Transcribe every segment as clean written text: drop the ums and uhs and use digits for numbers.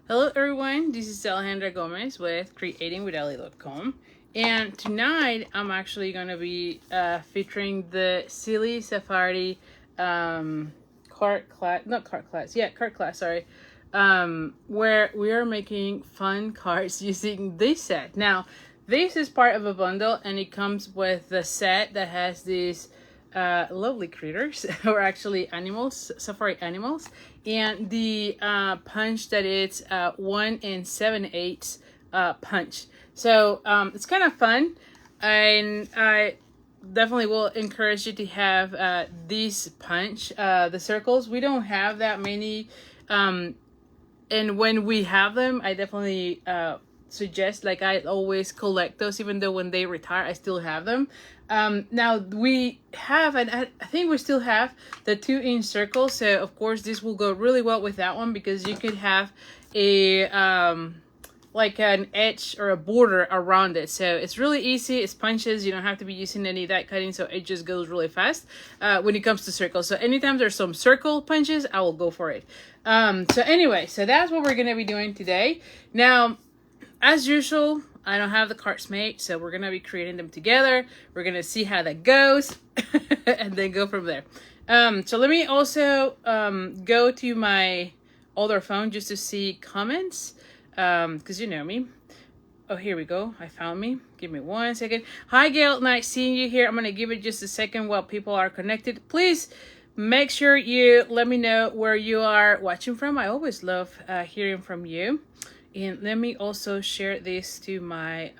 Hello everyone, this is Alejandra Gomez with creatingwithali.com, and tonight I'm actually going to be featuring the Silly Safari cart class, sorry, where we are making fun cards using this set. Now, this is part of a bundle and it comes with the set that has these lovely critters or actually animals, safari animals, and the punch that it's 1 7/8 punch. So it's kind of fun, and I definitely will encourage you to have this punch. The circles, we don't have that many, and when we have them, I definitely suggest, like, I always collect those, even though when they retire I still have them. Now we have, and I think we still have the 2-inch circle, so of course this will go really well with that one, because you could have a like an edge or a border around it, so it's really easy. It's punches, you don't have to be using any die cutting, so it just goes really fast when it comes to circles. So anytime there's some circle punches, I will go for it. So anyway, so that's what we're gonna be doing today. Now, as usual, I don't have the cards made, so we're gonna be creating them together. We're gonna see how that goes and then go from there. So let me also go to my older phone just to see comments, because you know me. Oh, here we go. I found me. Give me 1 second. Hi, Gail. Nice seeing you here. I'm gonna give it just a second while people are connected. Please make sure you let me know where you are watching from. I always love hearing from you. And let me also share this to my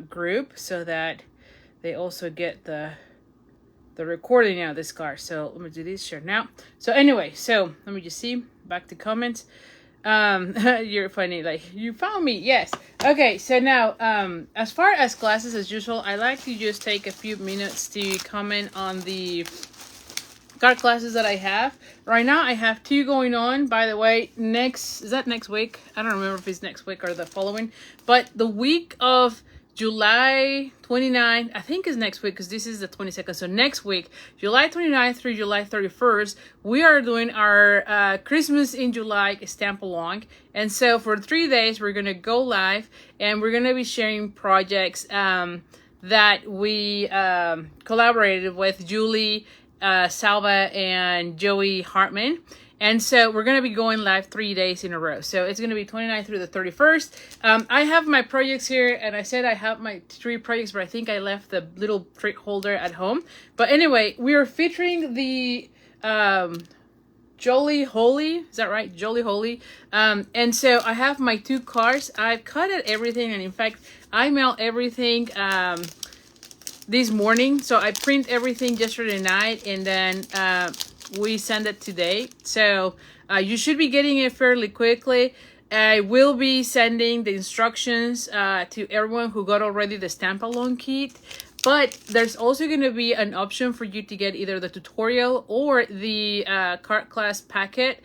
group so that they also get the recording of this card. So let me do this, share now. So anyway, so let me just see, back to comments. You're funny, like, you found me, yes. Okay, so now as far as classes, as usual, I like to just take a few minutes to comment on the card classes that I have. Right now I have 2 going on. By the way, is that next week? I don't remember if it's next week or the following, but the week of July 29th, I think is next week, because this is the 22nd. So next week, July 29th through July 31st, we are doing our Christmas in July stamp along. And so for 3 days, we're going to go live and we're going to be sharing projects that we collaborated with Julie, Salva, and Joey Hartman. And so we're going to be going live 3 days in a row. So it's going to be 29th through the 31st. I have my projects here, and I said I have my 3 projects, but I think I left the little trick holder at home. But anyway, we are featuring the Jolly Holy. Is that right? Jolly Holy. And so I have my 2 cards. I've cut out everything, and in fact, I mailed everything this morning. So I print everything yesterday night, and then we send it today. So you should be getting it fairly quickly. I will be sending the instructions to everyone who got already the stamp along kit, but there's also going to be an option for you to get either the tutorial or the card class packet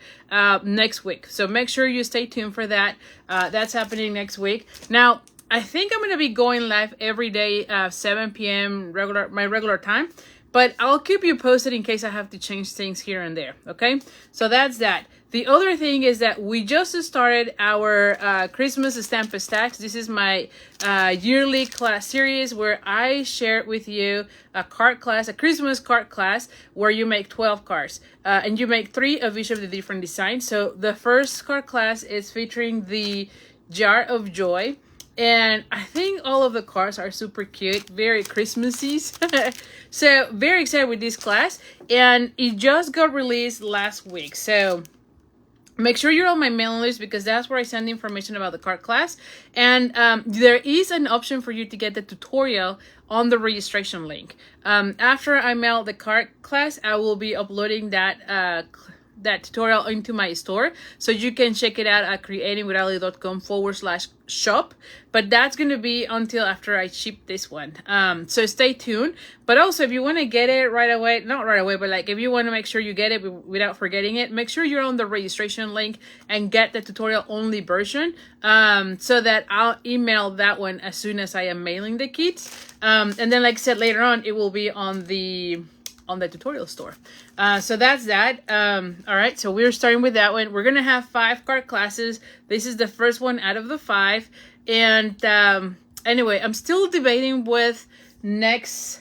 next week. So make sure you stay tuned for that. That's happening next week. Now, I think I'm going to be going live every day, 7 p.m. my regular time, but I'll keep you posted in case I have to change things here and there, okay? So that's that. The other thing is that we just started our Christmas Stamp Stacks. This is my yearly class series where I share with you a card class, a Christmas card class, where you make 12 cards. And you make 3 of each of the different designs. So the first card class is featuring the Jar of Joy. And I think all of the cards are super cute, very Christmassy. So very excited with this class, and it just got released last week. So make sure you're on my mailing list, because that's where I send information about the card class. And there is an option for you to get the tutorial on the registration link. After I mail the card class, I will be uploading that tutorial into my store, so you can check it out at creatingwithali.com/shop. But that's going to be until after I ship this one. So stay tuned. But also, if you want to get it right away, not right away, but like if you want to make sure you get it without forgetting it, make sure you're on the registration link and get the tutorial only version, so that I'll email that one as soon as I am mailing the kits. And then, like I said, later on, it will be on the on the tutorial store. So that's that. All right, so we're starting with that one. We're gonna have 5 card classes. This is the first one out of the 5. And anyway, I'm still debating with next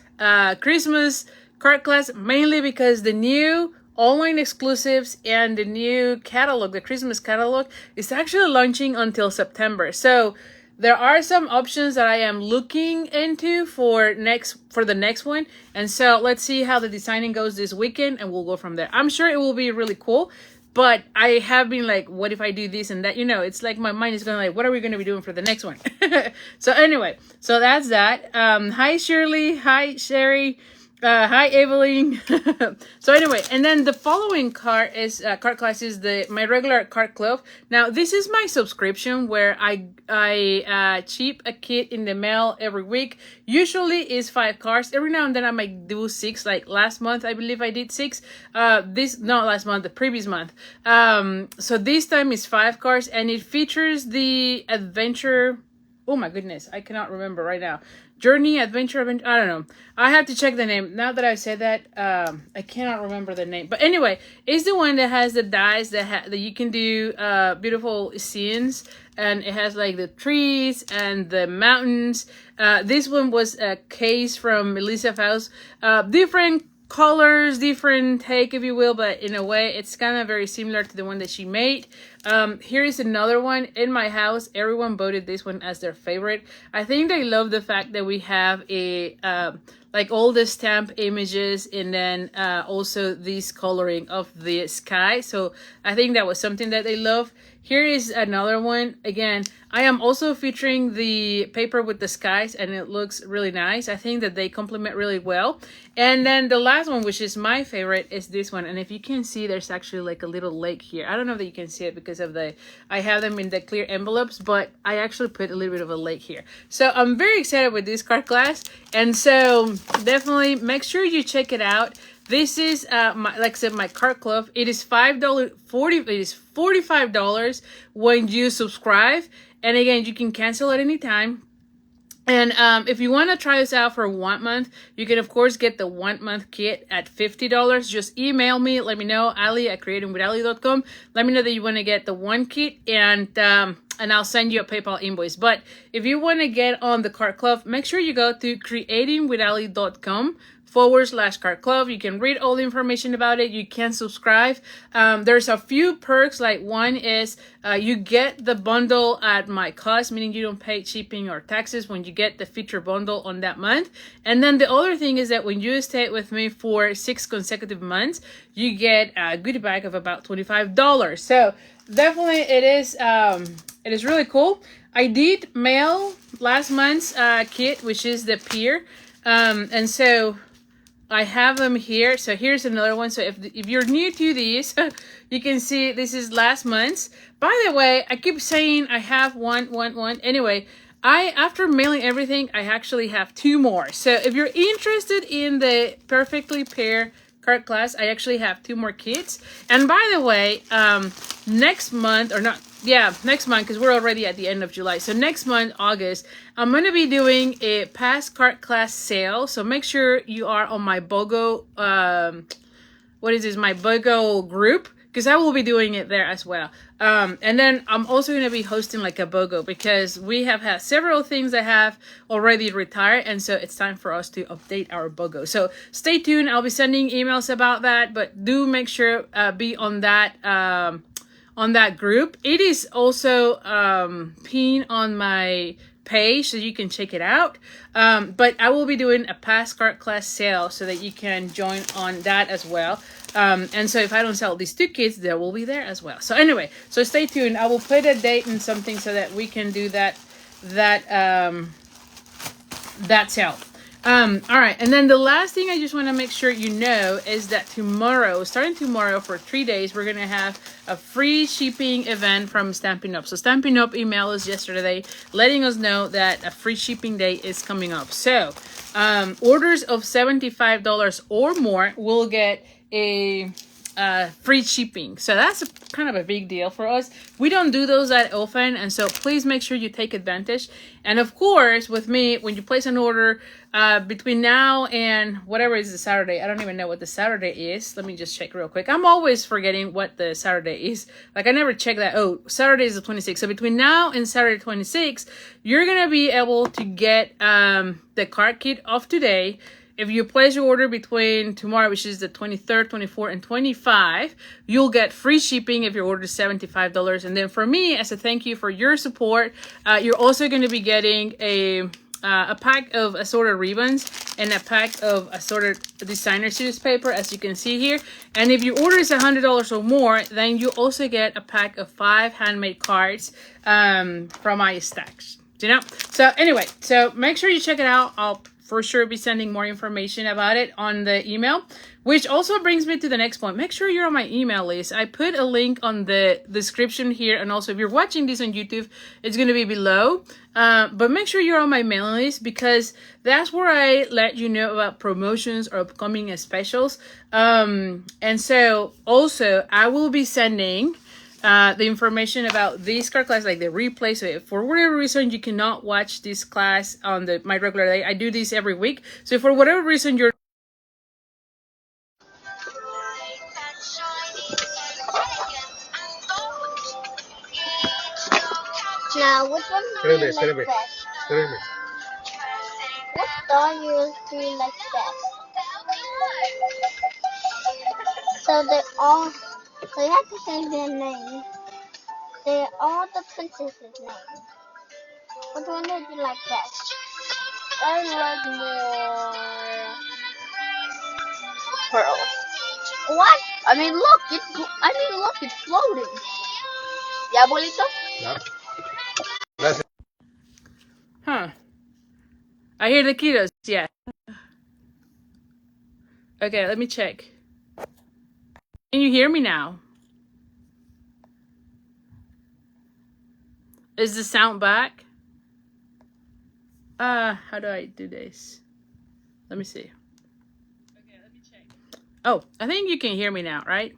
Christmas card class, mainly because the new online exclusives and the new catalog, the Christmas catalog, is actually launching until September. So there are some options that I am looking into for the next one. And so let's see how the designing goes this weekend, and we'll go from there. I'm sure it will be really cool, but I have been like, what if I do this and that? You know, it's like my mind is going like, what are we going to be doing for the next one? So anyway, so that's that. Hi, Shirley. Hi, Sherry. Hi, Evelyn. So anyway, and then the following card class is my regular card club. Now, this is my subscription where I ship a kit in the mail every week. Usually is 5 cards. Every now and then I might do 6. Like last month, I believe I did 6. Not last month, the previous month. So this time is 5 cards, and it features the adventure. Oh my goodness, I cannot remember right now. Journey, adventure, I don't know. I have to check the name. Now that I said that, I cannot remember the name. But anyway, it's the one that has the dice that you can do beautiful scenes. And it has like the trees and the mountains. This one was a case from Melissa Faust. Different colors, different take, if you will, but in a way it's kind of very similar to the one that she made. Here is another one in my house. Everyone voted this one as their favorite. I think they love the fact that we have a like all the stamp images, and then also this coloring of the sky. So I think that was something that they love. Here is another one. Again, I am also featuring the paper with the skies, and it looks really nice. I think that they complement really well. And then the last one, which is my favorite, is this one. And if you can see, there's actually like a little lake here. I don't know that you can see it because of I have them in the clear envelopes, but I actually put a little bit of a lake here. So I'm very excited with this card class. And so definitely make sure you check it out. This is like I said, my card club. It is $45 when you subscribe, and again, you can cancel at any time. And if you want to try this out for 1 month, you can of course get the 1 month kit at $50. Just email me, let me know, ali@creatingwithali.com. Let me know that you want to get the 1 kit, and I'll send you a PayPal invoice. But if you want to get on the card club, make sure you go to creatingwithali.com/card club. You can read all the information about it. You can subscribe. There's a few perks. Like one is you get the bundle at my cost, meaning you don't pay shipping or taxes when you get the feature bundle on that month. And then the other thing is that when you stay with me for 6 consecutive months, you get a goodie bag of about $25. So definitely it is really cool. I did mail last month's kit, which is the Pier. And so I have them here. So here's another one. So if you're new to these, you can see this is last month's. By the way, I keep saying I have one. Anyway, after mailing everything, I actually have 2 more. So if you're interested in the Perfectly Pair card class, I actually have 2 more kits. And by the way, next month, next month, because we're already at the end of July. So next month, August, I'm going to be doing a past card class sale. So make sure you are on my BOGO, my BOGO group, because I will be doing it there as well. And then I'm also going to be hosting like a BOGO, because we have had several things that have already retired. And so it's time for us to update our BOGO. So stay tuned. I'll be sending emails about that, but do make sure be on that group. It is also pinned on my page, so you can check it out. But I will be doing a past card class sale so that you can join on that as well. And so if I don't sell these 2 kits, they will be there as well. So anyway, so stay tuned. I will put a date and something so that we can do that sale. All right, and then the last thing I just want to make sure you know is that starting tomorrow for 3 days, we're going to have a free shipping event from Stampin' Up. So Stampin' Up emailed us yesterday letting us know that a free shipping day is coming up. So orders of $75 or more will get a free shipping. So that's kind of a big deal for us. We don't do those that often, and so please make sure you take advantage. And of course, with me, when you place an order between now and whatever is the Saturday, I don't even know what the Saturday is. Let me just check real quick. I'm always forgetting what the Saturday is. Like, I never check that. Oh, Saturday is the 26th. So between now and Saturday 26th, you're gonna be able to get the card kit of today. If you place your order between tomorrow, which is the 23rd, 24th, and 25, you'll get free shipping if your order is $75. And then for me, as a thank you for your support, you're also going to be getting a pack of assorted ribbons and a pack of assorted designer series paper, as you can see here. And if your order is $100 or more, then you also get a pack of 5 handmade cards from my stacks. You know? So anyway, so make sure you check it out. I'll for sure be sending more information about it on the email, which also brings me to the next point. Make sure you're on my email list. I put a link on the description here, and also if you're watching this on YouTube, it's going to be below. But make sure you're on my mailing list, because that's where I let you know about promotions or upcoming specials. And so also I will be sending the information about this card class, like the replay. So if for whatever reason you cannot watch this class on my regular day, I do this every week. So if for whatever reason you're now, which one do you like best? What star do you like best? So they're all, so you have to say their names. They're all the princesses' names. Which one did you like best? I like more pearls. What? I mean, look, it's floating. Yeah, abuelito? No. Gracias. Huh. I hear the kiddos. Yeah. Okay, let me check. Can you hear me now? Is the sound back? How do I do this? Let me see. Okay, let me check. Oh, I think you can hear me now, right?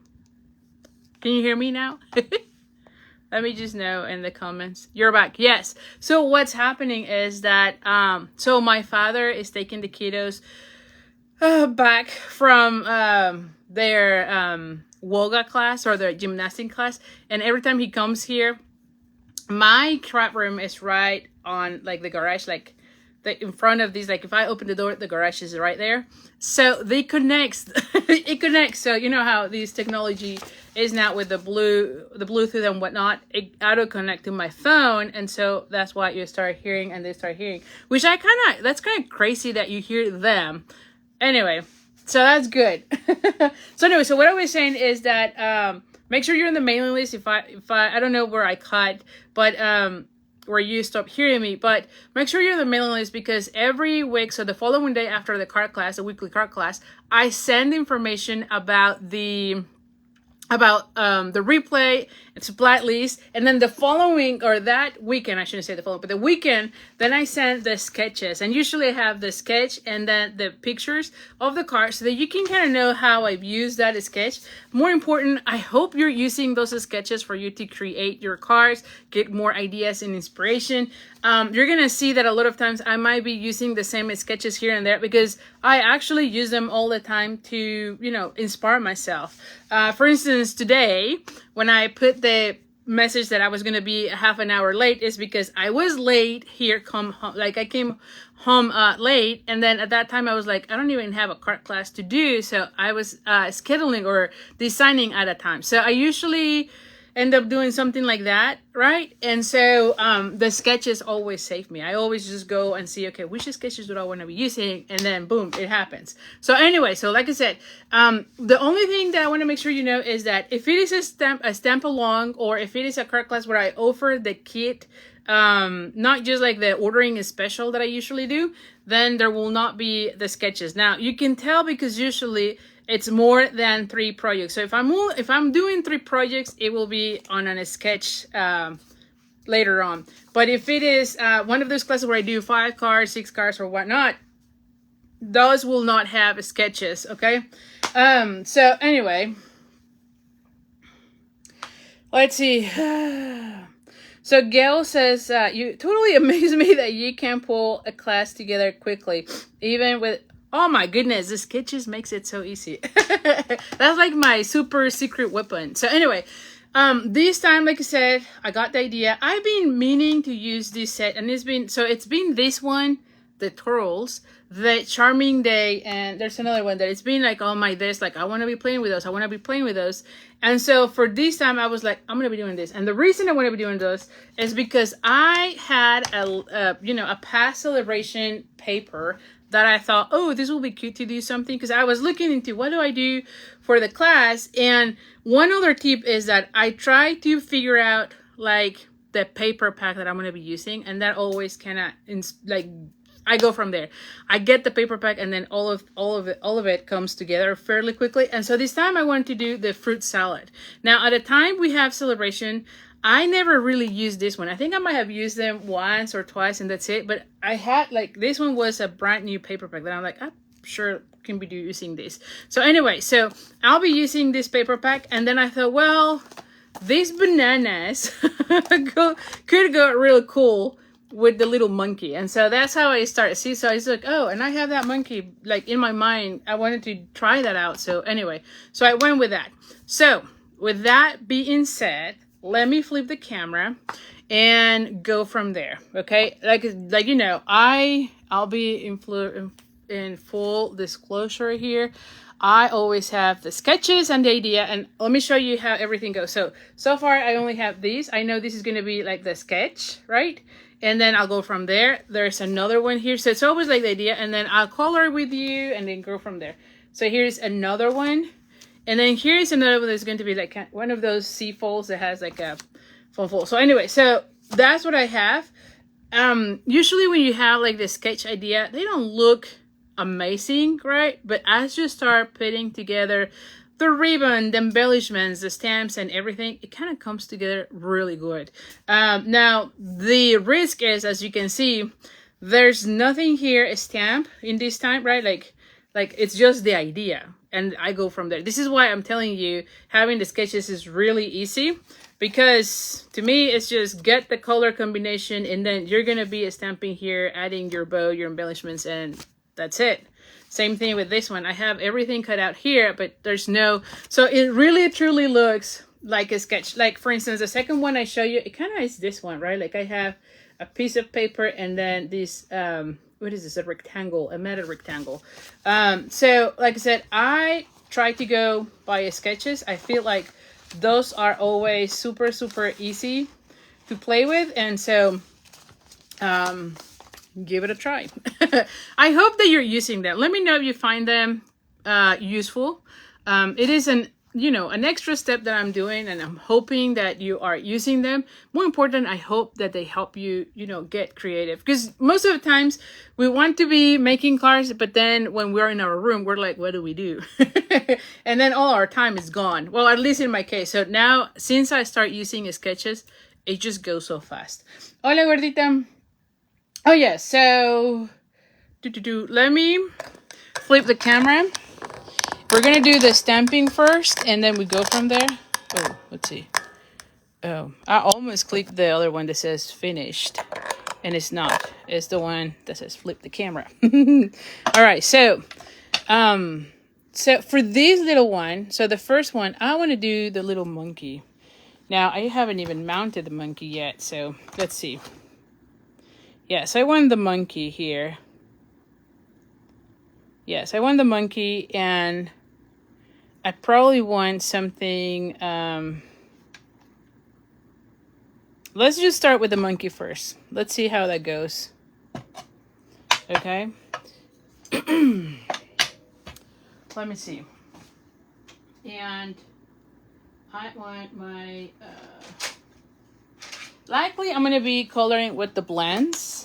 Can you hear me now? Let me just know in the comments. You're back. Yes. So what's happening is that, so my father is taking the kiddos back from their yoga class or their gymnastic class. And every time he comes here, my craft room is right on like the garage, like in front of these. Like if I open the door, the garage is right there. So they connects, it connects. So you know how this technology is now with the Bluetooth and whatnot, it auto connect to my phone. And so that's why you start hearing and they start hearing, which that's kind of crazy that you hear them. Anyway, so that's good. So anyway, so what I was saying is that, make sure you're in the mailing list. If I don't know where I cut, but where you stop hearing me, but make sure you're in the mailing list, because every week, so the following day after the card class, the weekly card class, I send information about the replay and supply list, and then the following, or that weekend, I shouldn't say the following, but the weekend, then I send the sketches, and usually I have the sketch and then the pictures of the cards so that you can kind of know how I've used that sketch. More important, I hope you're using those sketches for you to create your cards, get more ideas and inspiration. You're gonna see that a lot of times I might be using the same sketches here and there, because I actually use them all the time to, you know, inspire myself. For instance, today, when I put the message that I was going to be half an hour late, is because I was late here, like I came home late, and then at that time I was like, I don't even have a card class to do, so I was scheduling or designing at a time. So I usually end up doing something like that, right? And so the sketches always save me. I always just go and see, okay, which sketches do I want to be using, and then boom, it happens. So anyway, so like I said, the only thing that I want to make sure you know is that if it is a stamp along, or if it is a card class where I offer the kit, not just like the ordering is special that I usually do, then there will not be the sketches. Now you can tell because usually it's more than 3 projects. So if I'm doing 3 projects, it will be on a sketch later on. But if it is one of those classes where I do 5 cards, 6 cards, or whatnot, those will not have sketches. Okay. So anyway, Let's see. So Gail says, you totally amaze me that you can pull a class together quickly, even with, oh my goodness, the sketches makes it so easy. That's like my super secret weapon. So anyway, this time, like I said, I got the idea. I've been meaning to use this set, and it's been this one, the Turtles, the Charming Day, and there's another one that it's been like on my desk, like I want to be playing with those, I want to be playing with those. And so for this time I was like, I'm gonna be doing this. And the reason I want to be doing those is because I had a past celebration paper that I thought, oh, this will be cute to do something, because I was looking into what do I do for the class. And one other tip is that I try to figure out like the paper pack that I'm going to be using, and that always kind of like I go from there. I get the paper pack, and then all of it comes together fairly quickly. And so this time I wanted to do the fruit salad. Now, at the time we have celebration, I never really used this one. I think I might have used them once or twice, and that's it. But I had like, this one was a brand new paper pack that I'm like, I'm sure can be using this. So anyway, so I'll be using this paper pack, and then I thought, well, these bananas could go real cool with the little monkey. And so that's how I started. See, so I was like, oh, and I have that monkey like in my mind. I wanted to try that out. So anyway, so I went with that. So with that being said, let me flip the camera and go from there. Okay, like you know, I'll be in full disclosure here. I always have the sketches and the idea, and let me show you how everything goes. So far I only have these. I know this is going to be like the sketch, right? And then I'll go from there. There's another one here. So it's always like the idea, and then I'll color with you and then go from there. So here's another one. And then here's another one that's going to be like one of those C folds that has like a phone fold. So anyway, so that's what I have. Usually when you have like the sketch idea, they don't look amazing, right? But as you start putting together the ribbon, the embellishments, the stamps, and everything, it kind of comes together really good. Now, the risk is, as you can see, there's nothing here stamped in this time, right? Like it's just the idea, and I go from there. This is why I'm telling you, having the sketches is really easy, because to me, it's just get the color combination, and then you're going to be stamping here, adding your bow, your embellishments, and that's it. Same thing with this one. I have everything cut out here, but there's no, so it really truly looks like a sketch. Like for instance, the second one I show you, it kind of is this one, right? Like I have a piece of paper and then this, what is this? A rectangle, a metal rectangle. So like I said, I try to go by sketches. I feel like those are always super, super easy to play with. And so, give it a try. I hope that you're using them. Let me know if you find them useful. It is an extra step that I'm doing, and I'm hoping that you are using them. More important, I hope that they help you, get creative, because most of the times we want to be making cards, but then when we're in our room, we're like, what do we do? And then all our time is gone. Well, at least in my case. So now, since I start using sketches, it just goes so fast. Hola, gordita. Oh yeah, so let me flip the camera. We're gonna do the stamping first, and then we go from there. Oh, let's see. Oh, I almost clicked the other one that says finished, and it's not. It's the one that says flip the camera. All right, so for this little one, so the first one, I want to do the little monkey. Now I haven't even mounted the monkey yet, so let's see. Yes, I want the monkey here. Yes, I want the monkey, and I probably want something, let's just start with the monkey first. Let's see how that goes. Okay. Let me see. And I want my, likely I'm going to be coloring with the blends.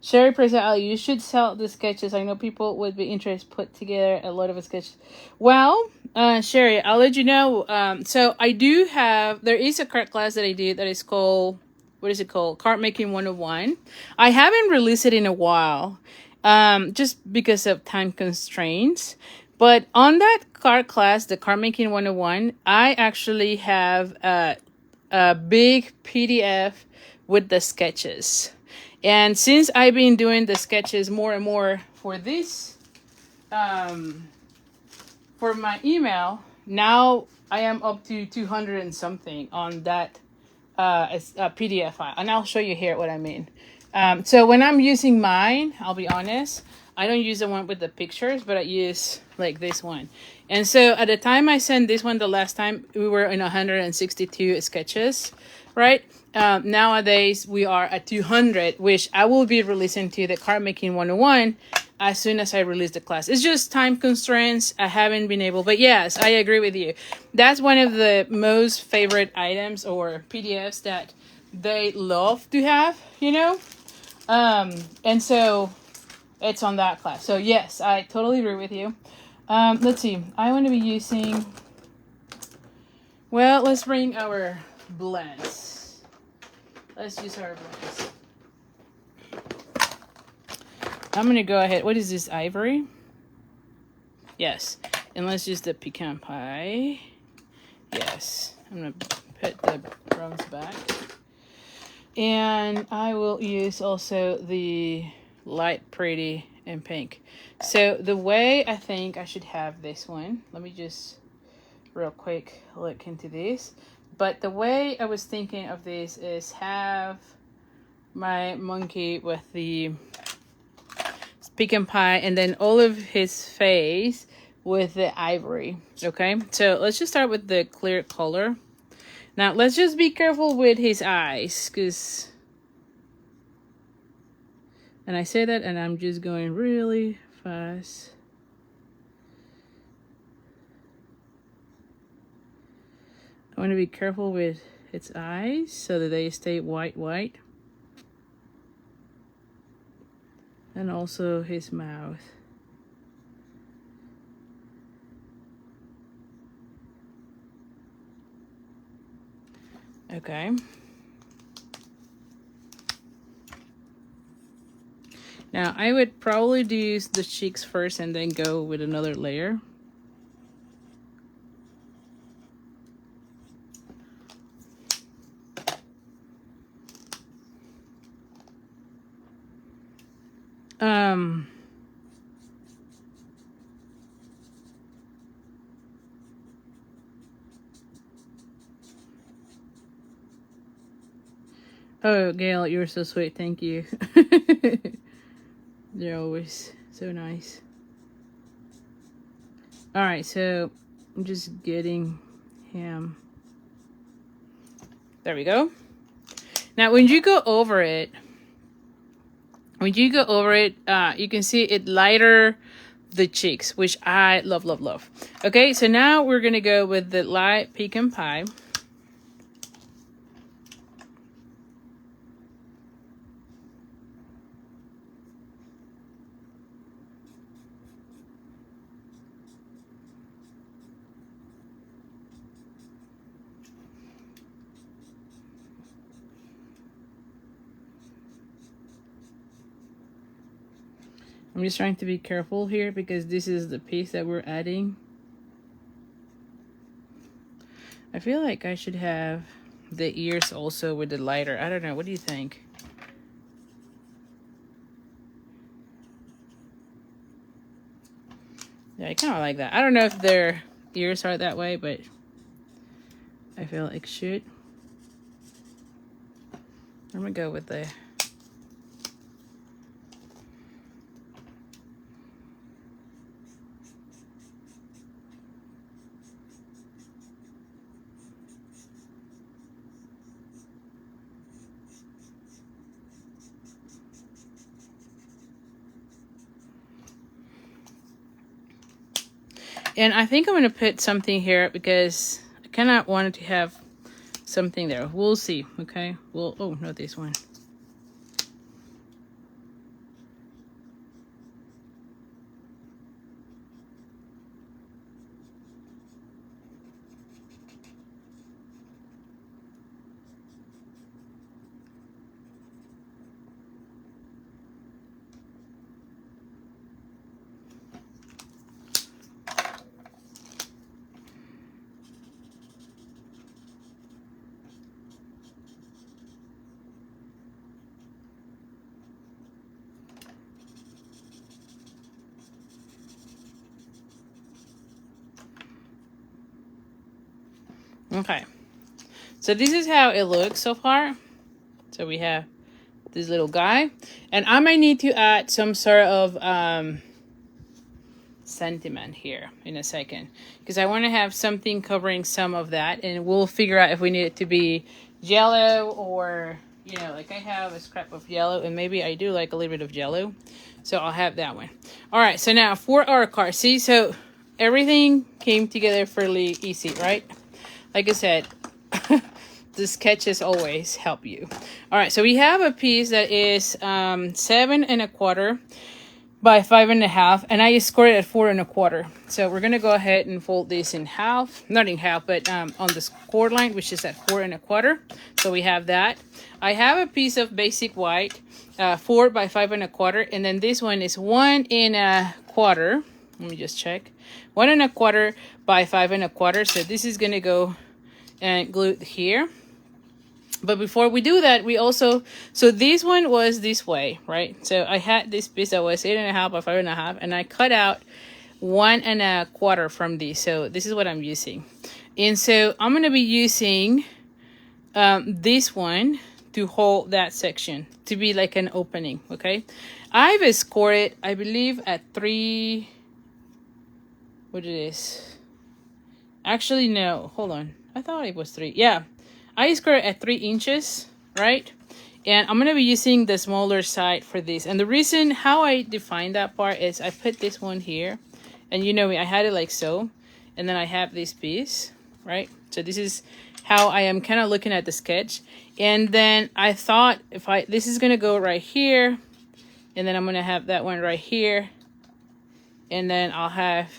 Sherry Present, you should sell the sketches. I know people would be interested, put together a lot of sketches. Well, Sherry, I'll let you know. So I do have, there is a card class that I did that is called, what is it called? Card Making 101. I haven't released it in a while. just because of time constraints. But on that card class, the card making 101, I actually have a big PDF with the sketches. And since I've been doing the sketches more and more for this, for my email, now I am up to 200 and something on that PDF file. And I'll show you here what I mean. So when I'm using mine, I'll be honest, I don't use the one with the pictures, but I use like this one. And so at the time I sent this one the last time, we were in 162 sketches, right? Nowadays we are at 200, which I will be releasing to the card making 101 as soon as I release the class. It's just time constraints. I haven't been able, but yes, I agree with you. That's one of the most favorite items or PDFs that they love to have, you know? And so it's on that class. So yes, I totally agree with you. Let's see. I want to be using, well, let's bring our blends. Let's use our blends. I'm going to go ahead. What is this, ivory? Yes. And let's use the pecan pie. Yes. I'm going to put the browns back. And I will use also the light pretty and pink. So the way I think I should have this one, let me just real quick look into this. But the way I was thinking of this is have my monkey with the pecan pie and then all of his face with the ivory. Okay, so let's just start with the clear color. Now let's just be careful with his eyes, because, and I say that and I'm just going really fast. I want to be careful with its eyes so that they stay white. And also his mouth. Okay. Now I would probably do the cheeks first and then go with another layer. Oh, Gail, you're so sweet. Thank you. They're always so nice. All right, so I'm just getting him. There we go. Now, when you go over it, you can see it lighter the cheeks, which I love. Okay, so now we're gonna go with the light pecan pie. I'm just trying to be careful here because this is the piece that we're adding. I feel like I should have the ears also with the lighter. I don't know. What do you think? Yeah, I kind of like that. I don't know if their ears are that way, but I feel like it should. I'm going to go with the... And I think I'm going to put something here because I kind of wanted to have something there. We'll see, okay? We'll, oh, not this one. Okay. So this is how it looks so far. So we have this little guy. And I might need to add some sort of sentiment here in a second. Because I want to have something covering some of that. And we'll figure out if we need it to be yellow or, you know, like I have a scrap of yellow. And maybe I do like a little bit of yellow. So I'll have that one. All right. So now for our card. See, so everything came together fairly easy, right? Like I said, the sketches always help you. All right, so we have a piece that is 7 1/4 by 5 1/2, and I scored it at 4 1/4. So we're gonna go ahead and fold this in half, not in half, but on the score line, which is at 4 1/4. So we have that. I have a piece of basic white, 4 by 5 1/4, and then this one is 1 1/4. Let me just check. 1 1/4 by 5 1/4. So this is gonna go and glued here. But before we do that, we also, so this one was this way, right? So I had this piece that was 8 1/2 by 5 1/2, and I cut out 1 1/4 from these. So this is what I'm using. And so I'm going to be using this one to hold that section, to be like an opening, okay? I've scored it, I believe, at 3, what it is? Actually, no, hold on. I thought it was 3. Yeah. I scored at 3 inches, right? And I'm going to be using the smaller side for this. And the reason how I define that part is I put this one here. And you know me, I had it like so. And then I have this piece, right? So this is how I am kind of looking at the sketch. And then I thought this is going to go right here. And then I'm going to have that one right here. And then I'll have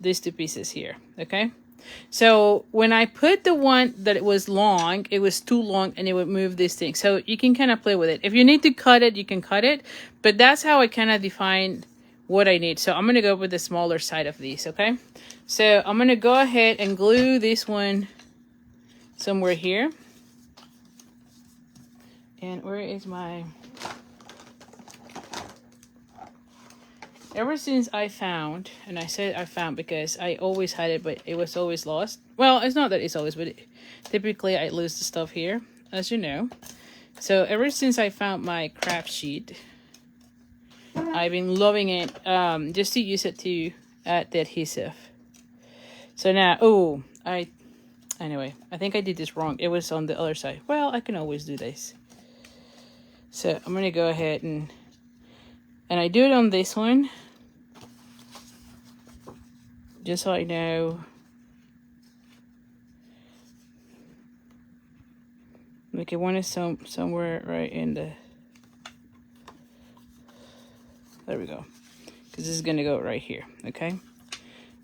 these 2 pieces here, okay? So when I put the one that it was long, it was too long and it would move this thing. So you can kind of play with it. If you need to cut it, you can cut it. But that's how I kind of define what I need. So I'm going to go with the smaller side of these, okay? So I'm going to go ahead and glue this one somewhere here. And where is my... Ever since I found, and I said I found because I always had it, but it was always lost. Well, it's not that it's always, but typically I lose the stuff here, as you know. So ever since I found my craft sheet, I've been loving it just to use it to add the adhesive. So now, anyway, I think I did this wrong. It was on the other side. Well, I can always do this. So I'm going to go ahead and I do it on this one. Just so I know. Like I want it somewhere right in the... There we go. Because this is going to go right here. Okay.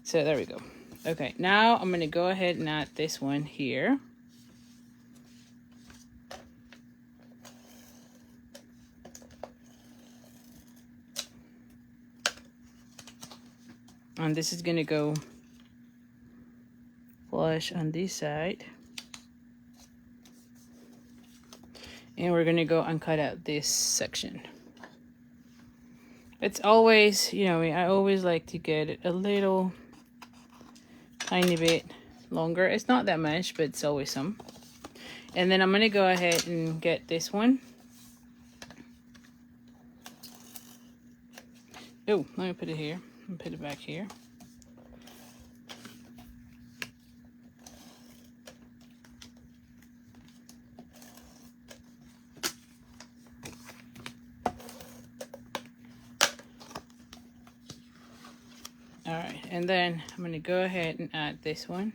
So there we go. Okay. Now I'm going to go ahead and add this one here. And this is going to go flush on this side. And we're going to go and cut out this section. It's always, you know, I always like to get it a little tiny bit longer. It's not that much, but it's always some. And then I'm going to go ahead and get this one. Oh, let me put it here. And put it back here. All right, and then I'm going to go ahead and add this one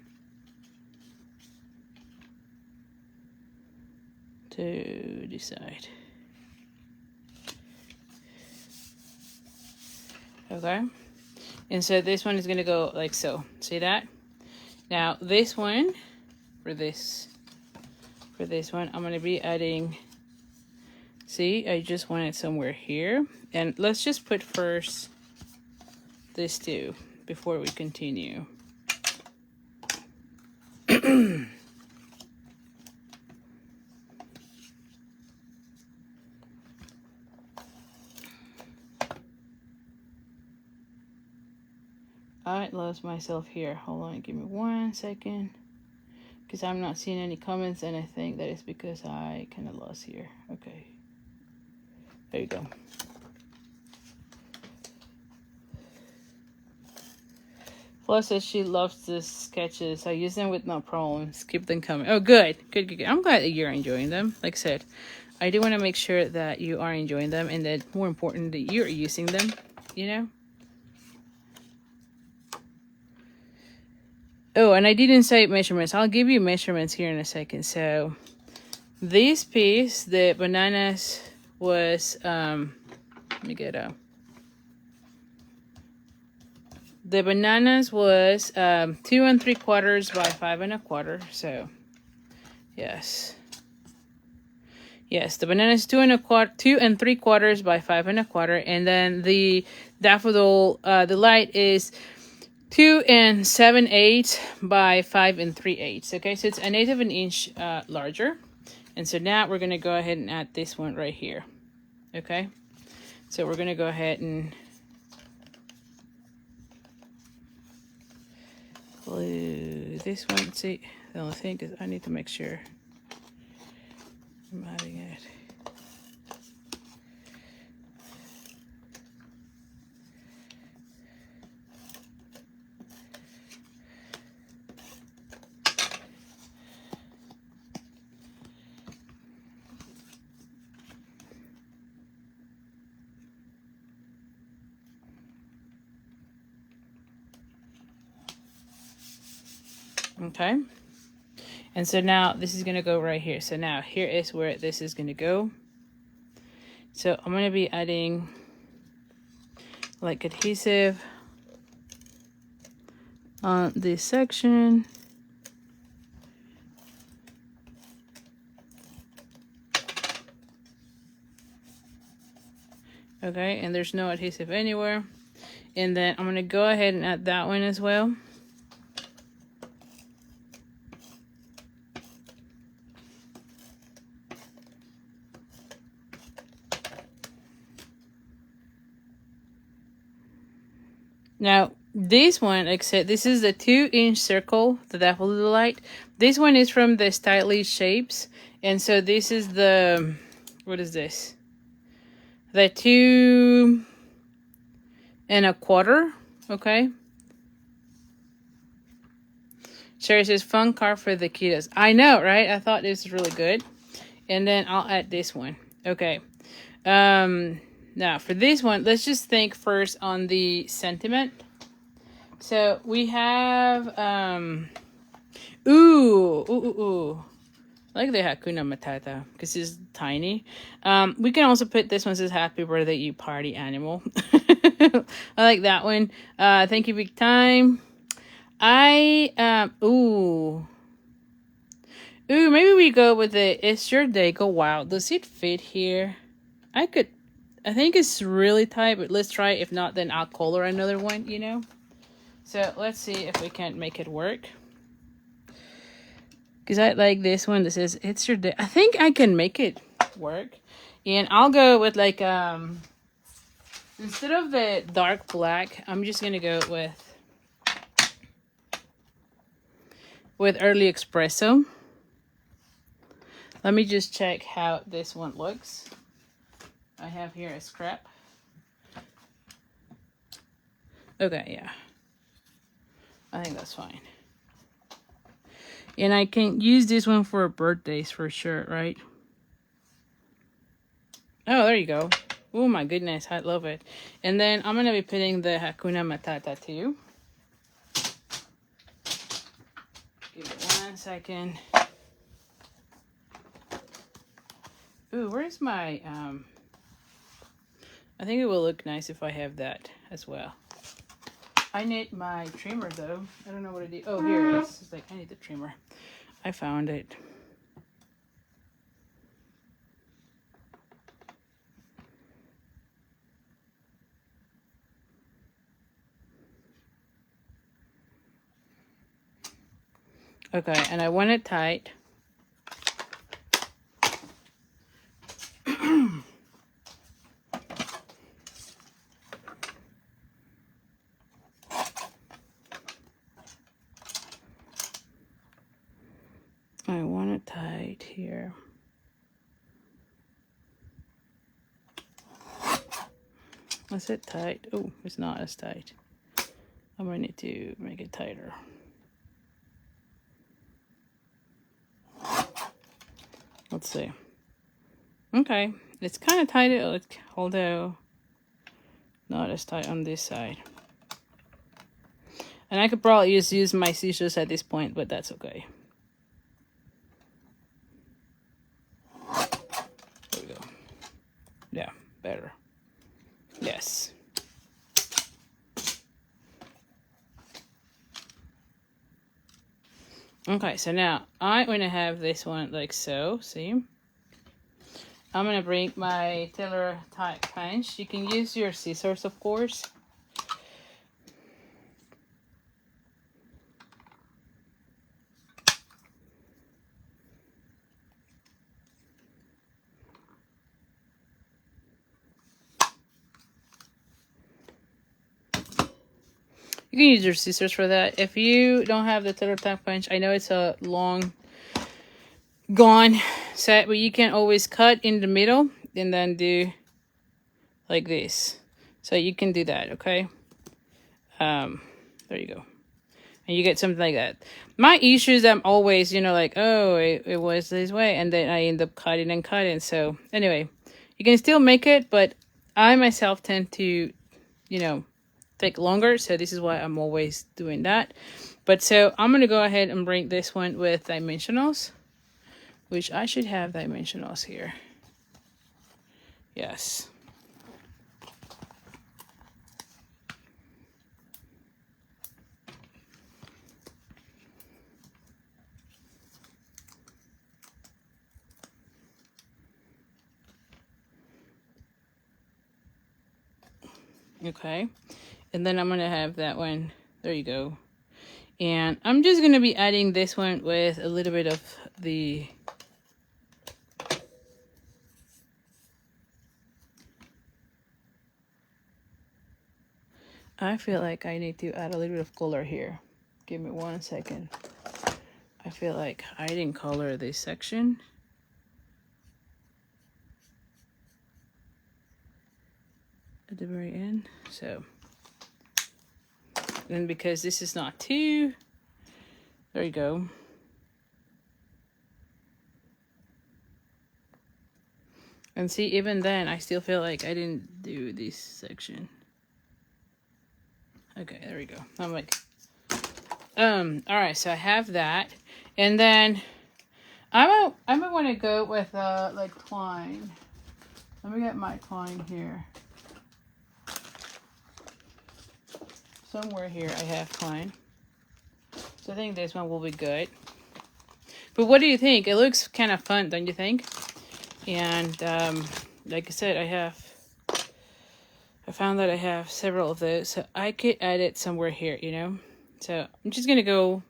to the side. Okay. And so this one is going to go like so. See that? Now this one, for this one, I'm going to be adding, see, I just want it somewhere here. And let's just put first this two before we continue. I lost myself here. Hold on, give me 1 second. because I'm not seeing any comments, and I think that is because I kind of lost here. Okay, there you go. Plus, says she loves the sketches. I use them with no problems. Keep them coming. Oh, good. Good, good, good. I'm glad that you're enjoying them. Like I said, I do want to make sure that you are enjoying them, and that more important that you're using them, you know? Oh, and I didn't say measurements. I'll give you measurements here in a second. So, this piece, the bananas was, let me get up. The bananas was 2 3/4 by 5 1/4. So, yes. Yes, the banana is 2 3/4 by 5 1/4. And then the daffodil, the light is 2 7/8 by 5 3/8. Okay, so it's 1/8 of an inch larger. And so now we're going to go ahead and add this one right here. Okay, so we're going to go ahead and glue this one. See, the only thing is I need to make sure I'm adding it. Okay, and so now this is going to go right here. So now here is where this is going to go. So I'm going to be adding like adhesive on this section. Okay, and there's no adhesive anywhere. And then I'm going to go ahead and add that one as well. Now, this one, like I said, this is the 2-inch circle, the daffodil light. This one is from the Stylish Shapes. And so this is the, what is this? The 2 1/4, okay? Sherry says, fun card for the kiddos. I know, right? I thought this was really good. And then I'll add this one. Okay. Now, for this one, let's just think first on the sentiment. So, we have, ooh. I like the Hakuna Matata, because it's tiny. We can also put this one, says, happy birthday, you party animal. I like that one. Thank you, big time. Ooh, maybe we go with the, it's your day, go wild. Does it fit here? I think it's really tight, but let's try it. If not, then I'll color another one, you know? So let's see if we can't make it work. Because I like this one that says, it's your day. I think I can make it work. And I'll go with like, instead of the dark black, I'm just going to go with early espresso. Let me just check how this one looks. I have here a scrap. Okay, yeah. I think that's fine. And I can use this one for birthdays for sure, right? Oh, there you go. Oh my goodness, I love it. And then I'm going to be putting the Hakuna Matata too. Give it 1 second. Ooh, where's my, I think it will look nice if I have that as well. I need my trimmer though. I don't know what it is. Oh, here it is. It's like, I need the trimmer. I found it. Okay, and I want it tight. I want it tight here. Is it tight? Oh, it's not as tight. I might need to make it tighter. Let's see. Okay, it's kind of tight, although not as tight on this side. And I could probably just use my scissors at this point, but that's okay. There we go. Yeah, better. Yes. Okay, so now I'm going to have this one like so, see? I'm going to bring my tailor type punch. You can use your scissors, of course. You can use your scissors for that. If you don't have the tailor type punch, I know it's a long gone set, but you can always cut in the middle and then do like this. So you can do that, okay? There you go. And you get something like that. My issue is I'm always, you know, like, oh, it was this way, and then I end up cutting and cutting. So anyway, you can still make it, but I myself tend to, you know, take longer. So this is why I'm always doing that. But so I'm going to go ahead and bring this one with dimensionals, which I should have dimensionals here. Yes. Okay, and then I'm gonna have that one. There you go. And I'm just gonna be adding this one with a little bit of the I feel like I need to add a little bit of color here. Give me 1 second. I feel like I didn't color this section. At the very end. So then, because this is not too, there you go. And see, even then I still feel like I didn't do this section. Okay, there we go. I'm like, all right, so I have that, and then I might want to go with like twine. Let me get my twine here. Somewhere here I have twine. So I think this one will be good. But what do you think? It looks kind of fun, don't you think? And like I said, I found that I have several of those. So I could add it somewhere here, you know? So I'm just going to go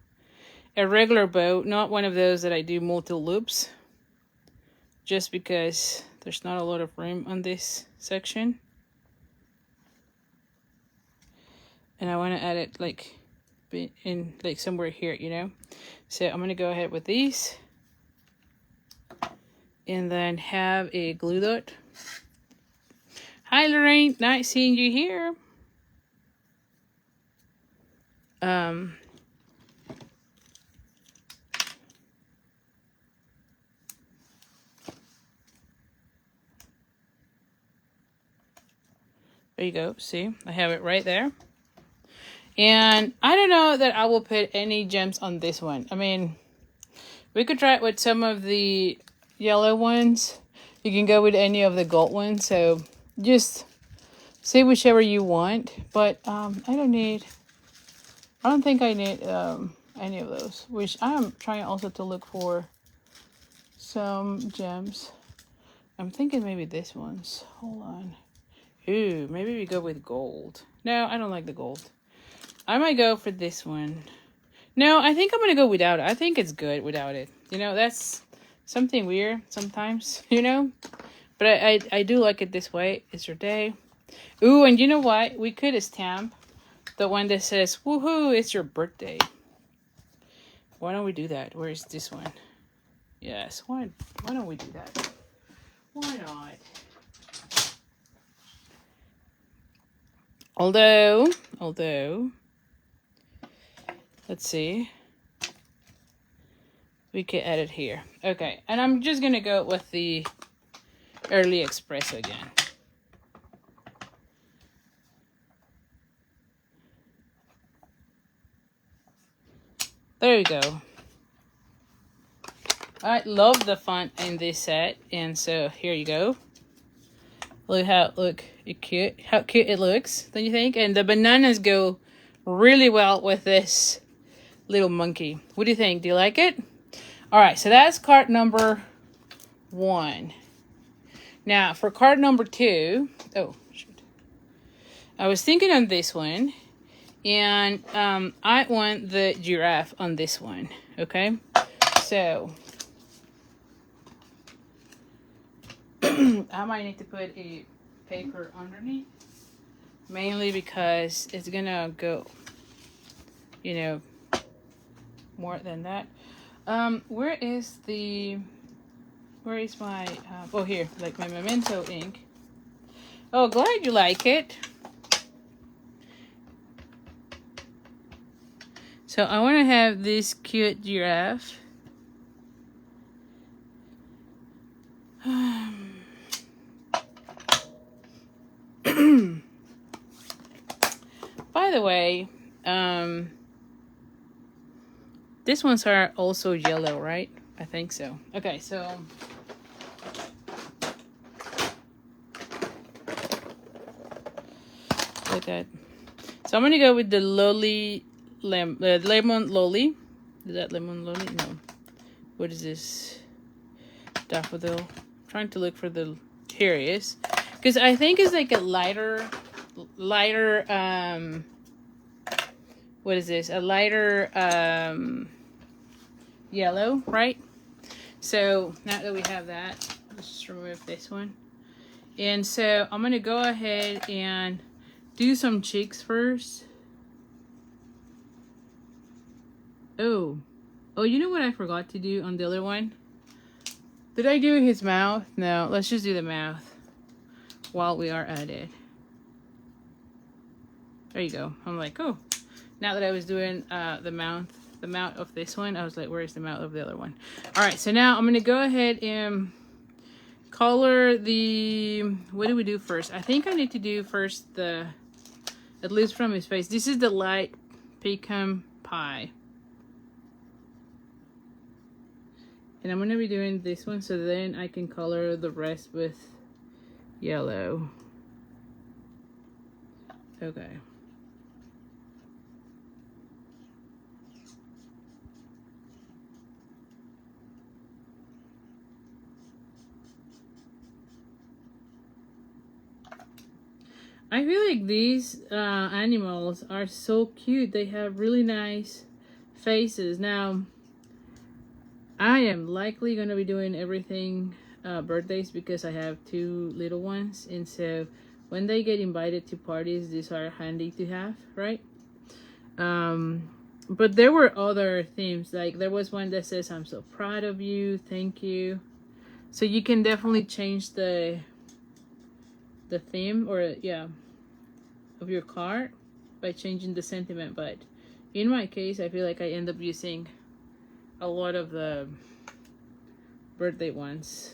a regular bow, not one of those that I do multi-loops. Just because there's not a lot of room on this section. And I want to add it like in like somewhere here, you know. So I'm going to go ahead with these. And then have a glue dot. Hi Lorraine, nice seeing you here. There you go. See, I have it right there. And I don't know that I will put any gems on this one. I mean, we could try it with some of the yellow ones. You can go with any of the gold ones. So just see whichever you want. But I don't think I need any of those. Which I am trying also to look for some gems. I'm thinking maybe this one's. Hold on. Ooh, maybe we go with gold. No, I don't like the gold. I might go for this one. No, I think I'm going to go without it. I think it's good without it. You know, that's something weird sometimes, you know. But I do like it this way. It's your day. Ooh, and you know what? We could stamp the one that says, woohoo, it's your birthday. Why don't we do that? Where is this one? Yes, why don't we do that? Why not? Although, let's see. We could add it here. Okay, and I'm just gonna go with the early espresso again. There you go. I love the font in this set, and so here you go. Look how cute. How cute it looks, don't you think? And the bananas go really well with this little monkey. What do you think? Do you like it? All right, so that's card number 1. Now for card number 2, oh shoot, I was thinking on this one, and I want the giraffe on this one. Okay, so I might need to put a paper underneath, mainly because it's gonna go, you know, more than that. Where is my, oh here, like my memento ink. Oh, glad you like it. So I want to have this cute giraffe. By the way, these ones are also yellow, right? I think so. Okay, so like that. So I'm gonna go with the lemon lolly. Is that lemon lolly? No. What is this? Daffodil. I'm trying to look for the. Here it is. Because I think it's like a lighter. What is this? A lighter yellow, right? So now that we have that, let's just remove this one. And so I'm gonna go ahead and do some cheeks first. Oh, you know what I forgot to do on the other one? Did I do his mouth? No, let's just do the mouth while we are at it. There you go. I'm like, oh, now that I was doing the mouth of this one, I was like, where's the mouth of the other one? All right, so now I'm gonna go ahead and color the, what do we do first? I think I need to do first the, at least from his face. This is the light pecan pie. And I'm gonna be doing this one so then I can color the rest with yellow. Okay. I feel like these animals are so cute. They have really nice faces. Now, I am likely going to be doing everything birthdays because I have 2 little ones. And so when they get invited to parties, these are handy to have, right? But there were other themes. Like there was one that says, I'm so proud of you. Thank you. So you can definitely change the theme, or yeah, of your card by changing the sentiment. But in my case, I feel like I end up using a lot of the birthday ones.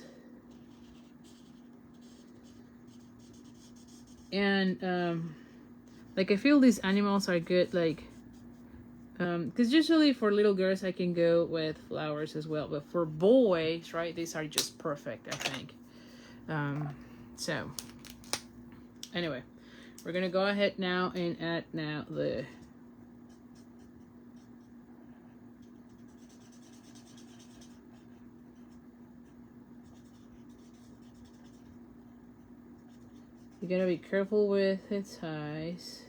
And like I feel these animals are good, like because usually for little girls I can go with flowers as well, but for boys, right, these are just perfect, I think. So anyway, we're gonna go ahead now and add now the you gotta be careful with its eyes.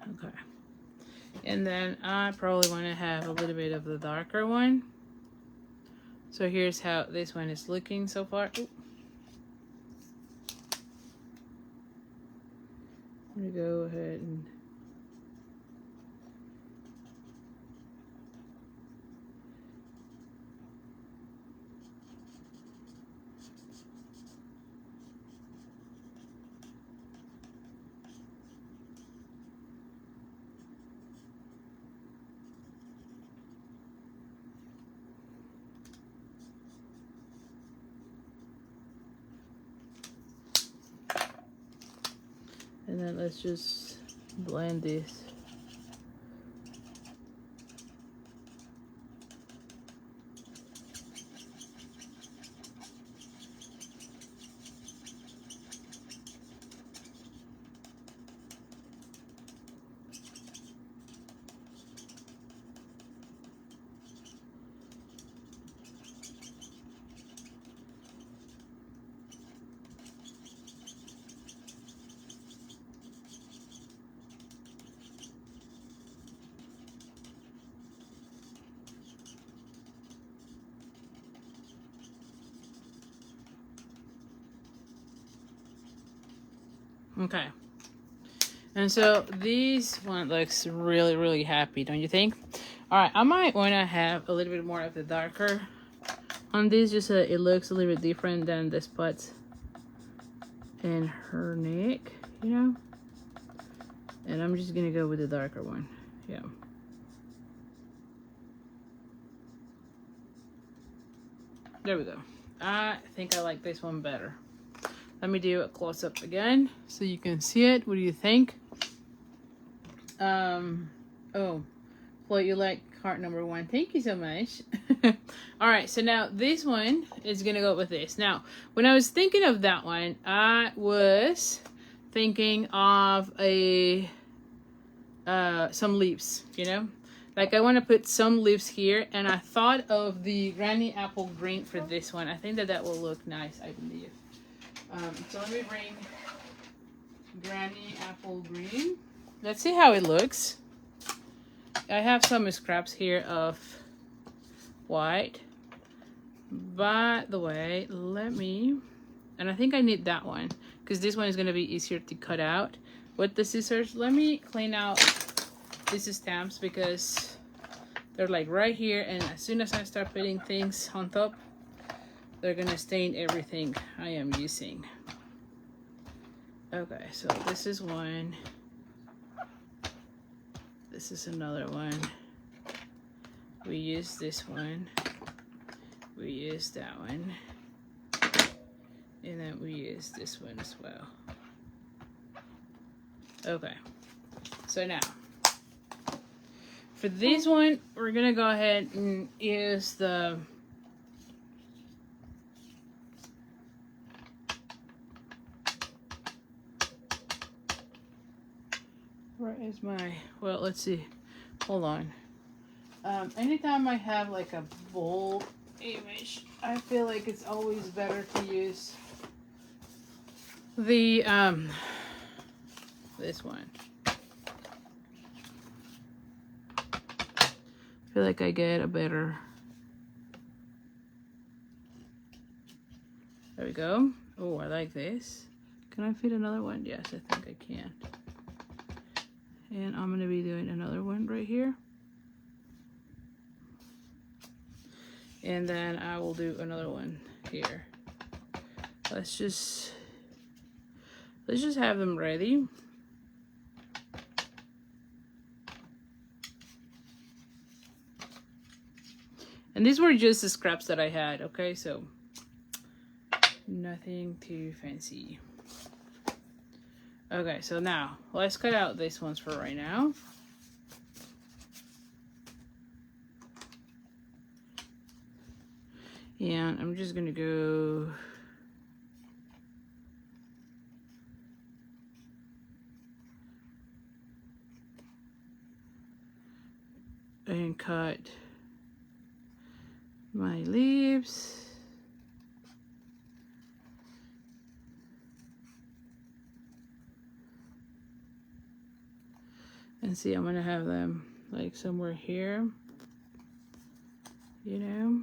Okay. And then I probably want to have a little bit of the darker one. So here's how this one is looking so far. Ooh. I'm going to go ahead and then let's just blend this. Okay. And so this one looks really, really happy, don't you think? All right, I might want to have a little bit more of the darker on this, just so it looks a little bit different than the spots in her neck, you know? And I'm just gonna go with the darker one, yeah. There we go. I think I like this one better. Let me do a close-up again so you can see it. What do you think? Oh, Floyd, you like heart number 1. Thank you so much. All right, so now this one is gonna go with this. Now, when I was thinking of that one, I was thinking of a some leaves, you know? Like I want to put some leaves here, and I thought of the Granny Apple Green for this one. I think that that will look nice, I believe. So let me bring Granny Apple Green. Let's see how it looks. I have some scraps here of white. By the way, let me, and I think I need that one because this one is going to be easier to cut out with the scissors. Let me clean out these stamps because they're like right here, and as soon as I start putting things on top, they're gonna stain everything I am using. Okay, so this is one. This is another one. We use this one. We use that one. And then we use this one as well. Okay, so now for this one, we're gonna go ahead and use the where is my, well, let's see, hold on. Anytime I have like a bold image, I feel like it's always better to use the this one. I feel like I get a better, there we go. Oh, I like this. Can I fit another one? Yes, I think I can. And I'm gonna be doing another one right here. And then I will do another one here. Let's just have them ready. And these were just the scraps that I had, okay? So nothing too fancy. Okay, so now let's cut out these ones for right now. And I'm just gonna go and cut my leaves. And see, I'm gonna have them like somewhere here, you know.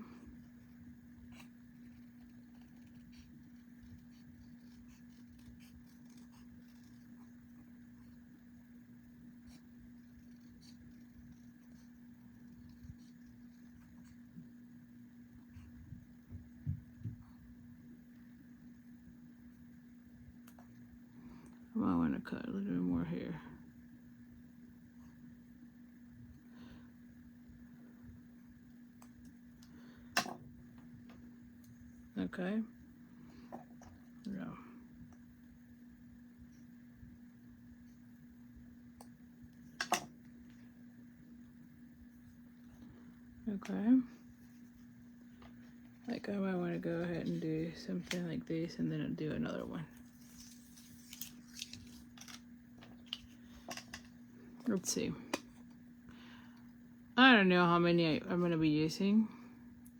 I might want to cut a little bit more here. Okay. No. Okay. Like I might want to go ahead and do something like this and then I'll do another one. Let's see. I don't know how many I'm going to be using.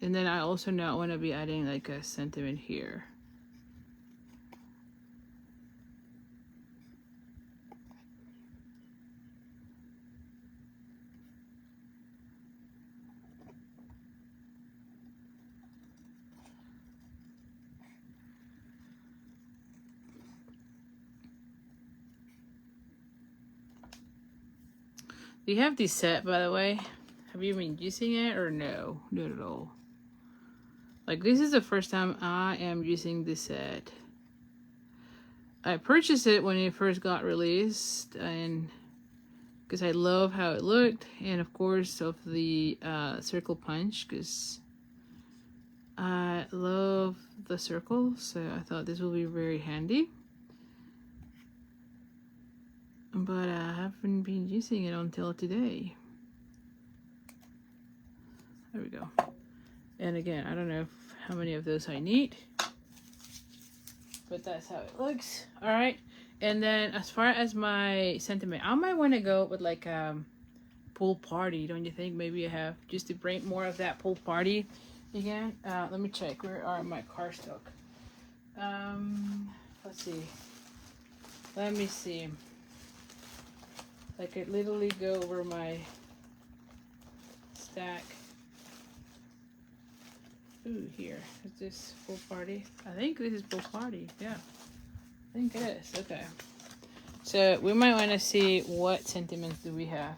And then I also now want to be adding like a sentiment here. Do you have this set, by the way? Have you been using it or no? Not at all. Like, this is the first time I am using this set. I purchased it when it first got released, and because I love how it looked, and of course of the circle punch, because I love the circle, so I thought this will be very handy. But I haven't been using it until today. There we go. And again, I don't know how many of those I need, but that's how it looks. All right. And then as far as my sentiment, I might want to go with like pool party, don't you think? Maybe I have just to bring more of that pool party again. Let me check. Where are my cardstock? Let's see. Let me see. I could literally go over my stack. Ooh, here. Is this pool party? I think this is pool party. Yeah. I think it is. Okay. So we might want to see what sentiments do we have.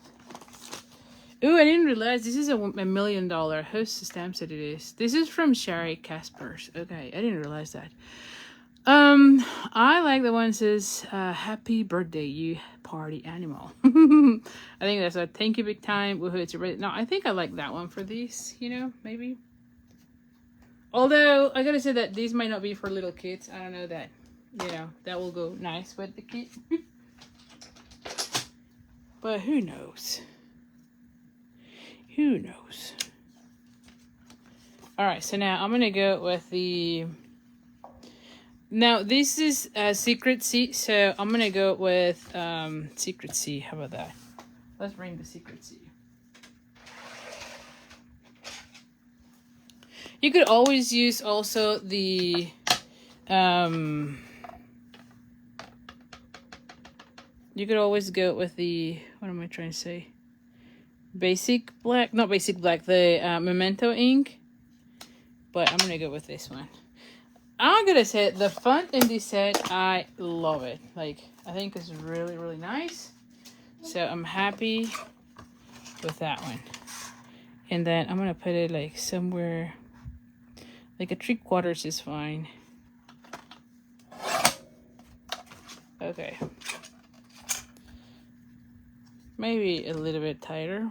Ooh, I didn't realize this is a $1 million. Whose stamp set it is? This is from Sherry Casper's. Okay, I didn't realize that. I like the one that says, happy birthday, you party animal. I think that's a thank you big time. Woohoo, it's your birthday. No, I think I like that one for these, you know, maybe. Although, I gotta say that these might not be for little kids. I don't know that, you know, that will go nice with the kid. But who knows? Who knows? Alright, so now I'm gonna go with the... Now, this is Secret Sea, so I'm gonna go with Secret Sea. How about that? Let's bring the Secret Sea. You could always use also the you could always go with the, what am I trying to say? Basic black, not basic black, the Memento ink. But I'm gonna go with this one. I'm gonna say the font in this set, I love it. Like, I think it's really, really nice. So I'm happy with that one. And then I'm gonna put it like somewhere, like a 3/4 is fine. Okay. Maybe a little bit tighter.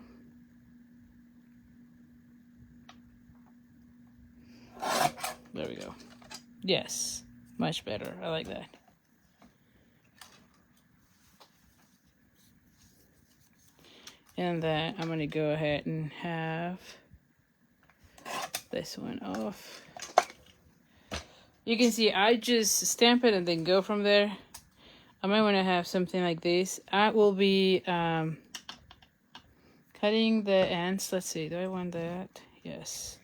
There we go. Yes, much better. I like that. And then I'm gonna go ahead and have this one off. You can see I just stamp it and then go from there. I might want to have something like this. I will be cutting the ends. Let's see, do I want that? Yes.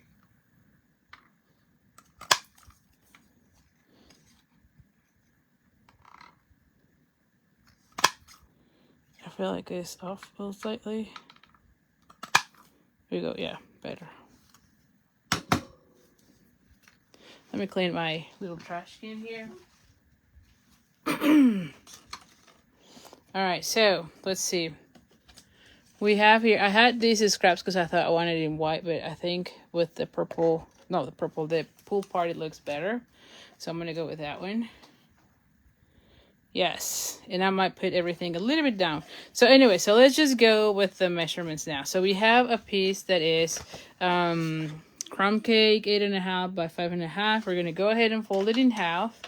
feel like it's off slightly. Here we go. Yeah, better. Let me clean my little trash can here. All right, so let's see. We have here, I had these scraps because I thought I wanted it in white, but I think with the purple, no, the pool party looks better. So I'm going to go with that one. Yes, and I might put everything a little bit down. So anyway, so let's just go with the measurements now. So we have a piece that is crumb cake, 8.5 by 5.5. We're going to go ahead and fold it in half.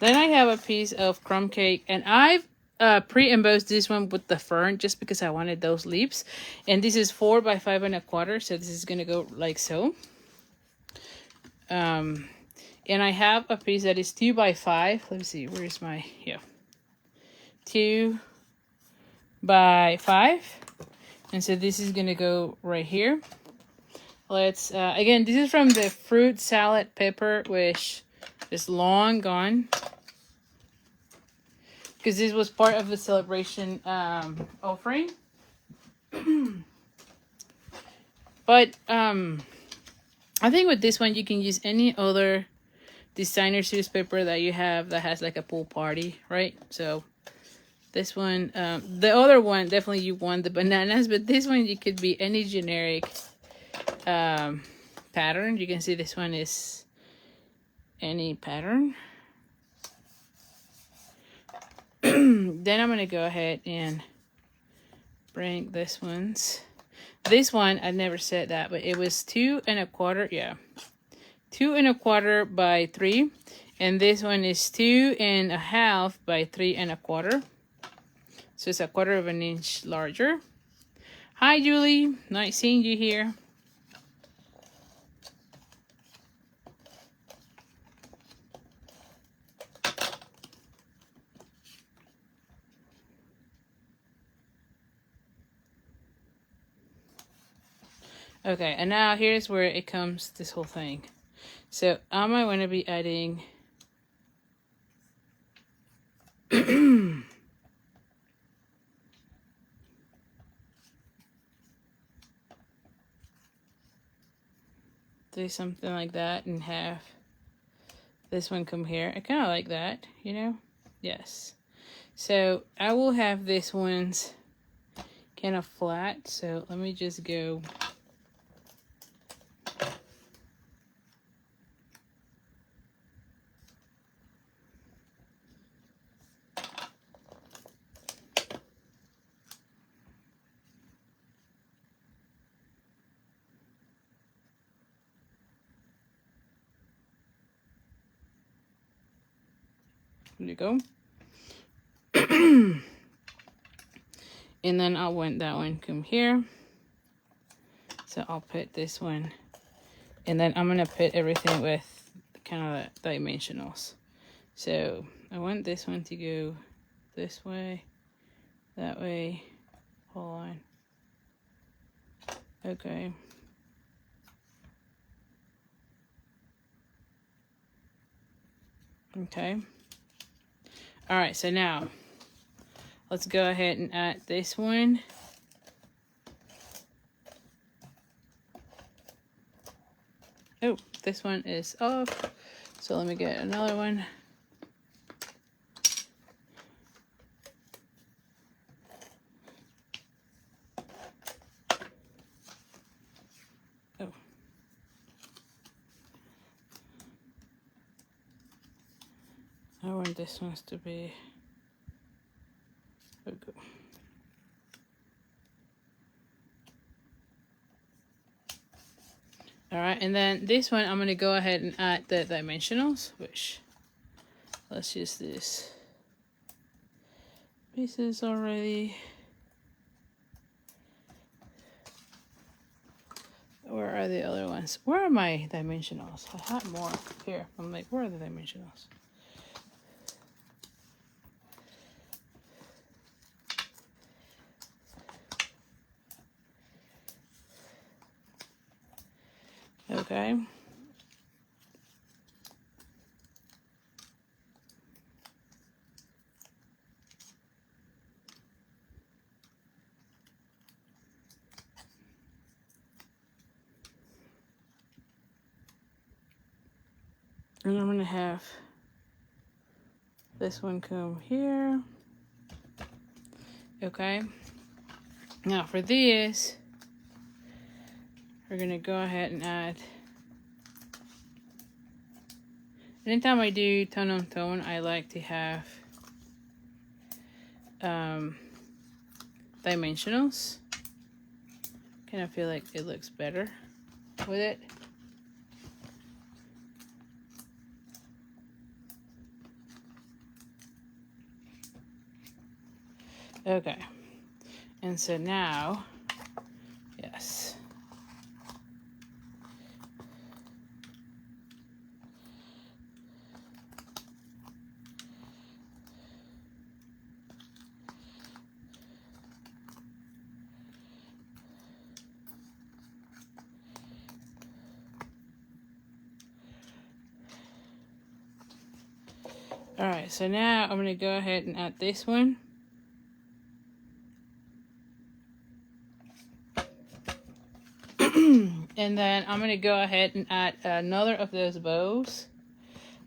Then I have a piece of crumb cake, and I've pre-embossed this one with the fern just because I wanted those leaves. And this is 4 by 5.25, so this is going to go like so. And I have a piece that is 2 by 5. Let me see, where's my, yeah. 2 by 5. And so this is going to go right here. Let's, again, this is from the fruit salad pepper, which is long gone. Because this was part of the celebration offering. But I think with this one, you can use any other designer series paper that you have that has like a pool party, right? So this one, the other one, definitely you want the bananas, but this one, you could be any generic pattern. You can see this one is any pattern. Then I'm going to go ahead and bring this one's. This one, I never said that, but it was 2.25, yeah. 2.25 by 3. And this one is 2.5 by 3.25. So it's 1/4 of an inch larger. Hi, Julie. Nice seeing you here. Okay, and now here's where it comes, this whole thing. So I might want to be adding do something like that and have this one come here. I kind of like that, you know? Yes. So I will have this one's kind of flat. So let me just go. There you go. And then I'll want that one come here. So I'll put this one. And then I'm going to put everything with kind of the dimensionals. So I want this one to go this way, that way. Hold on. Okay. Okay. All right, so now let's go ahead and add this one. Oh, this one is off. So let me get another one. Oh. I want this one to be. There we go. All right, and then this one, I'm going to go ahead and add the dimensionals, which, let's use this pieces already. Where are the other ones? Where are my dimensionals? I had more here. I'm like, where are the dimensionals? Okay. And I'm gonna have this one come here. Okay. Now for this, we're gonna go ahead and add. Anytime I do tone on tone, I like to have dimensionals. Kind of feel like it looks better with it. Okay, and so now, yes. All right, so now I'm gonna go ahead and add this one. And then I'm gonna go ahead and add another of those bows,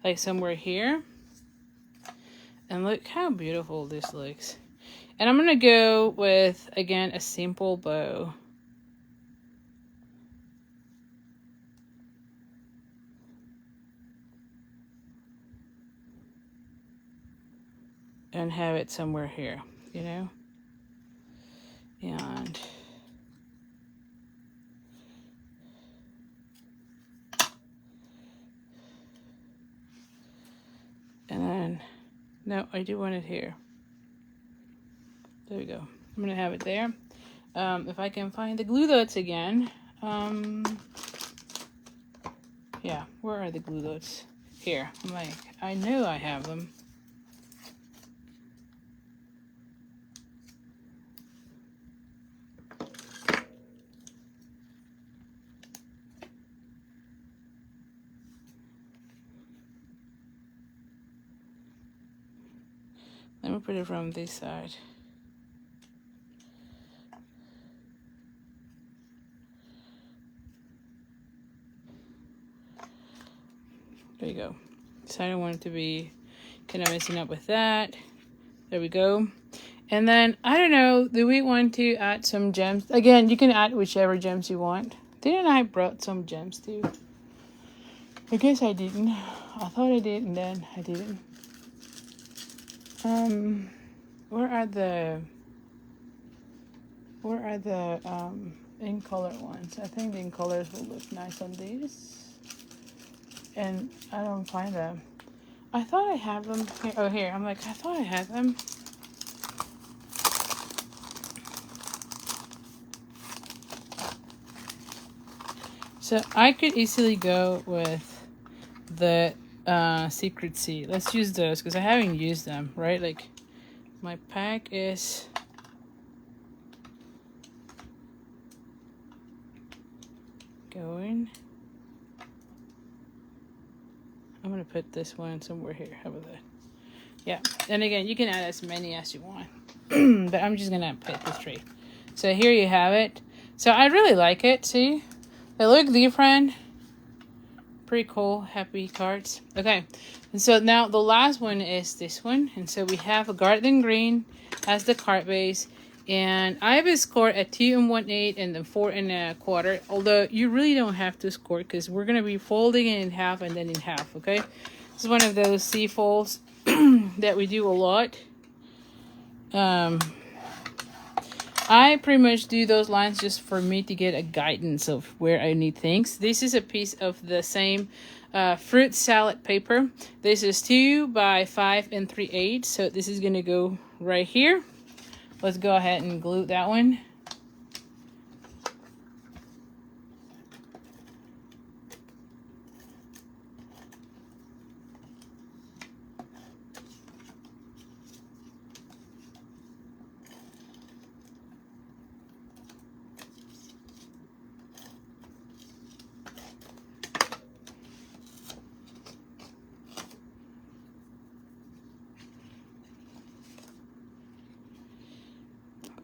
like somewhere here. And look how beautiful this looks. And I'm gonna go with, again, a simple bow. And have it somewhere here, you know? And then, no, I do want it here. There we go. I'm gonna have it there. If I can find the glue dots again. Yeah, where are the glue dots? Here. I'm like, I know I have them. Let me put it from this side. There you go. So I don't want it to be kind of messing up with that. There we go. And then, I don't know, do we want to add some gems? Again, you can add whichever gems you want. Didn't I brought some gems too? I guess I didn't. I thought I did and then I didn't. Where are the in color ones? I think the in colors will look nice on these. And I don't find them. I thought I had them here. Oh, here. I'm like, I thought I had them. So I could easily go with the secret seed. Let's use those because I haven't used them, right? Like my pack is going. I'm gonna put this one somewhere here. How about that? Yeah. And again, you can add as many as you want, but I'm just gonna put this three. So here you have it. So I really like it. See, they look different. Pretty cool. Happy cards. Okay. And so now the last one is this one. And so we have a garden green as the card base. And I have it scored at 2 1/8 and then 4 1/4. Although you really don't have to score because we're going to be folding it in half and then in half. Okay. This is one of those C folds that we do a lot. I pretty much do those lines just for me to get a guidance of where I need things. This is a piece of the same fruit salad paper. This is 2 by 5 3/8. So this is going to go right here. Let's go ahead and glue that one.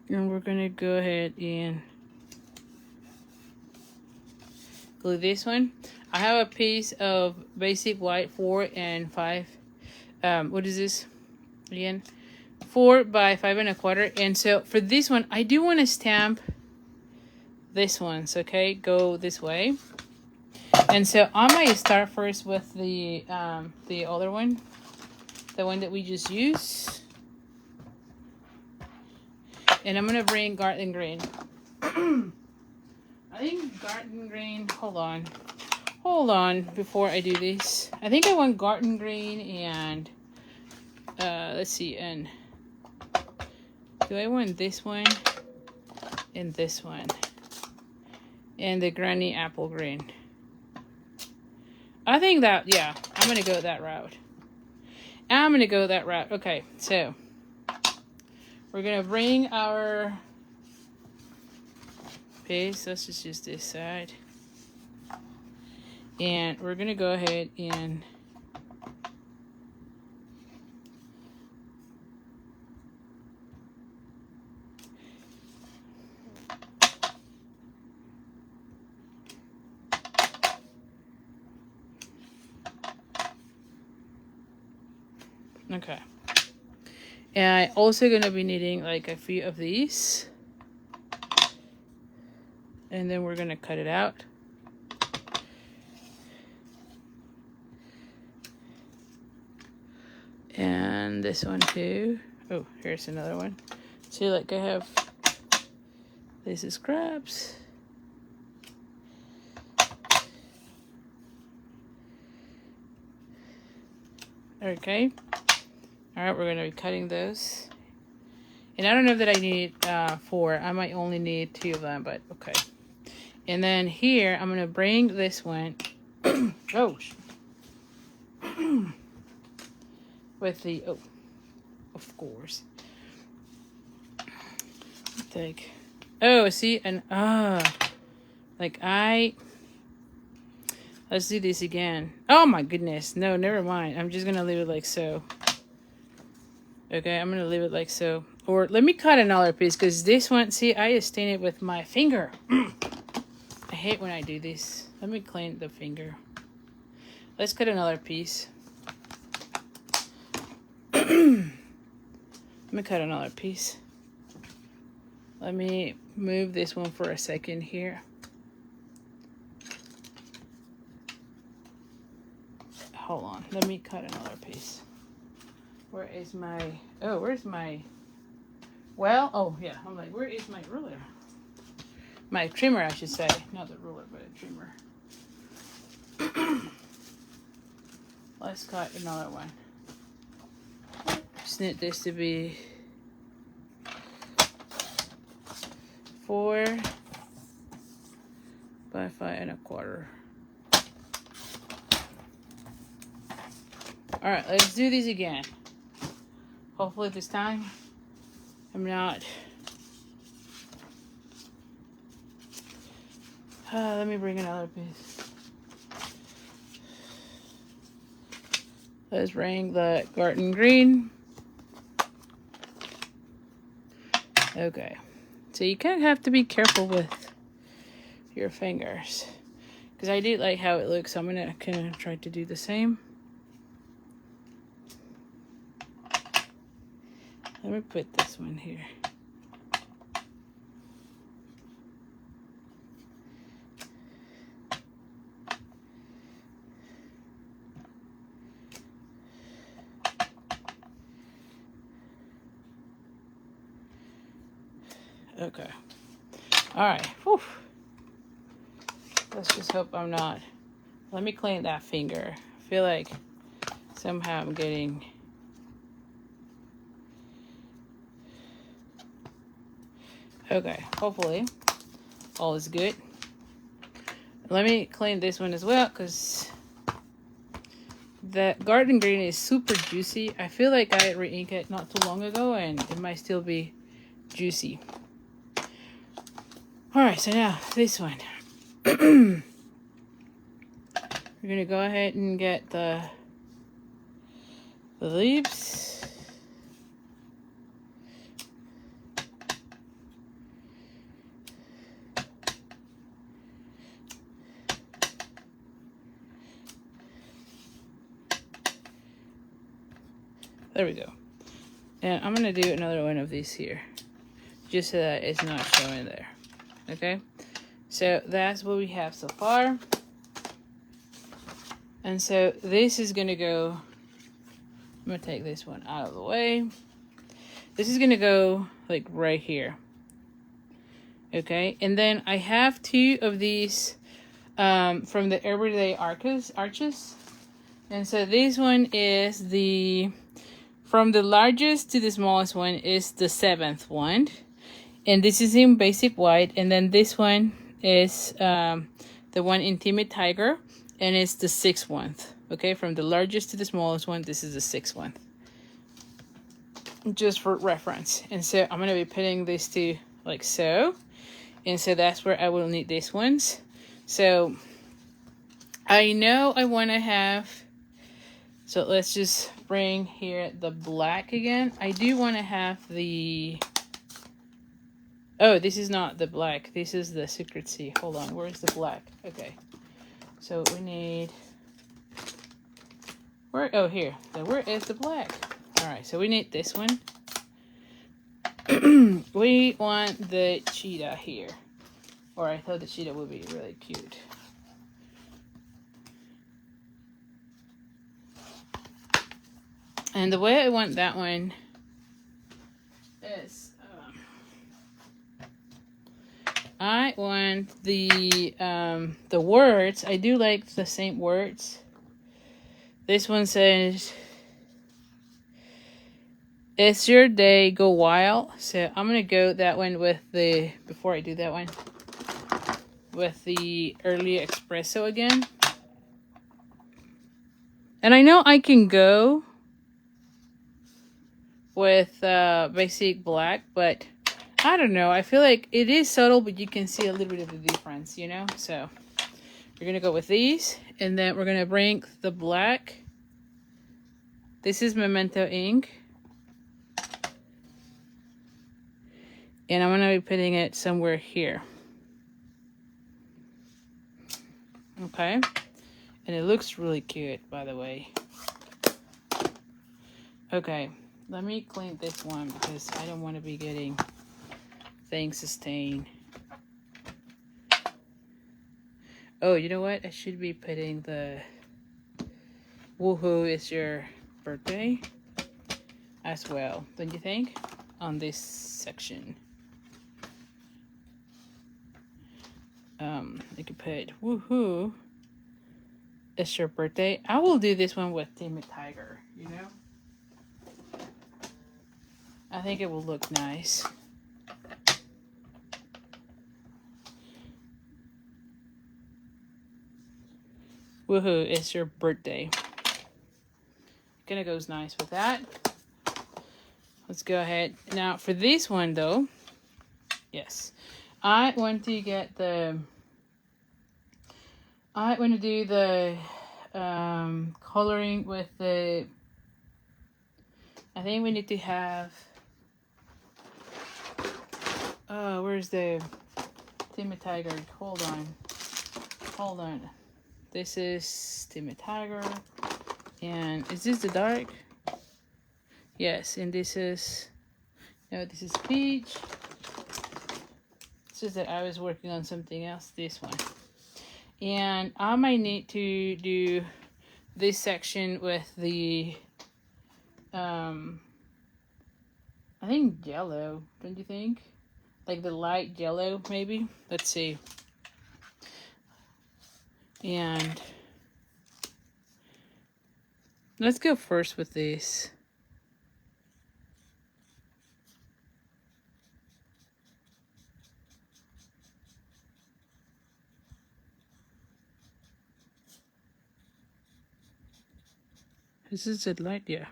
And we're going to go ahead and glue this one. I have a piece of basic white 4 and 5. What is this again? 4 by 5 1/4. And so for this one, I do want to stamp this one. So okay, go this way. And so I might start first with the other one, the one that we just used. And I'm gonna bring garden green. I think garden green. Hold on. Before I do this, I think I want garden green and let's see. And do I want this one and this one and the granny apple green? I think that, yeah, I'm gonna go that route. Okay, so we're gonna bring our piece. Let's just use this side. And we're gonna go ahead and okay. And I also gonna be needing like a few of these. And then we're gonna cut it out. And this one too. Oh, here's another one. See, like I have this is scraps. Okay. All right, we're gonna be cutting those. And I don't know that I need 4. I might only need 2 of them, but okay. And then here, I'm gonna bring this one. Oh. With the, oh, of course. Take, oh, see, and, like let's do this again. Oh my goodness, no, never mind. I'm just gonna leave it like so. Okay, I'm gonna leave it like so. Or let me cut another piece, because this one, see, I just stain it with my finger. I hate when I do this. Let me clean the finger. Let's cut another piece. Let me cut another piece. Let me move this one for a second here. Hold on. Let me cut another piece. Where is my... Oh, where's my... Well, oh, yeah. I'm like, where is my ruler? My trimmer, I should say. Not the ruler, but a trimmer. Let's cut another one. Just need this to be 4 by 5 1/4. All right, let's do these again. Hopefully this time I'm not. Let me bring another piece. Let's bring the garden green. Okay, so you kind of have to be careful with your fingers, because I do like how it looks. So I'm gonna kind of try to do the same. Let me put this one here. Okay. All right. Whew. Let's just hope I'm not. Let me clean that finger. I feel like somehow I'm getting. Okay. Hopefully all is good. Let me clean this one as well, because the garden green is super juicy. I feel like I re-inked it not too long ago and it might still be juicy. Alright, so now this one. We're gonna go ahead and get the leaves. There we go. And I'm gonna do another one of these here, just so that it's not showing there. Okay, so that's what we have so far. And so this is gonna go, I'm gonna take this one out of the way. This is gonna go like right here. Okay, and then I have two of these from the Everyday Arches. And so this one is from the largest to the smallest one is the 7th one. And this is in basic white. And then this one is the one in Timid Tiger. And it's the 6th one. Okay, from the largest to the smallest one, this is the 6th one. Just for reference. And so I'm going to be putting these two like so. And so that's where I will need these ones. So I know I want to have, so let's just bring here the black again. I do want to have the, oh, this is not the black. This is the Secret Sea. Hold on, where's the black? Okay. So we need, where, oh, here. So where is the black? All right, so we need this one. We want the cheetah here. Or I thought the cheetah would be really cute. And the way I want that one is, I want the words. I do like the same words. This one says, "It's your day, go wild." So I'm gonna go that one with the, before I do that one, with the early espresso again. And I know I can go with basic black, but I don't know. I feel like it is subtle, but you can see a little bit of the difference, you know? So we're gonna go with these, and then we're gonna bring the black. This is Memento ink. And I'm gonna be putting it somewhere here. Okay. And it looks really cute, by the way. Okay, let me clean this one because I don't want to be getting things stained. Oh, you know what? I should be putting the "Woohoo, it's your birthday" as well, don't you think? On this section. I could put "Woohoo, it's your birthday." I will do this one with Timid Tiger, you know? I think it will look nice. Woohoo, it's your birthday. Kinda goes nice with that. Let's go ahead. Now for this one though, yes. I want to get the, I want to do the coloring with the, I think we need to have, oh, where's the Timid Tiger? Hold on. This is Timid Tiger, and is this the dark? Yes, and this is, no, this is peach. It's just that I was working on something else, this one. And I might need to do this section with the, I think yellow, don't you think? Like the light yellow, maybe? Let's see. And let's go first with this. This is it light, yeah.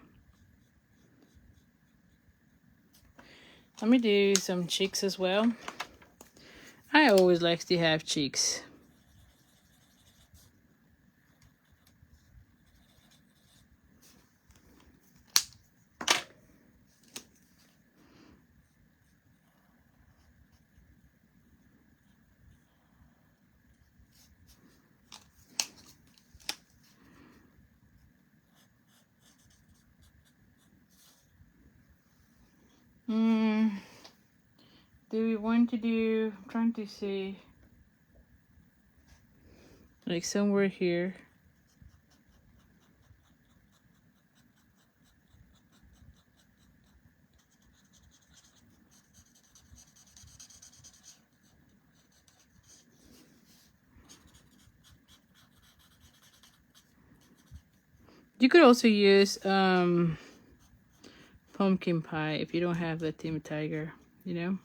Let me do some cheeks as well. I always like to have cheeks. want to do, I'm trying to see, like somewhere here. You could also use pumpkin pie if you don't have the Team Tiger, you know.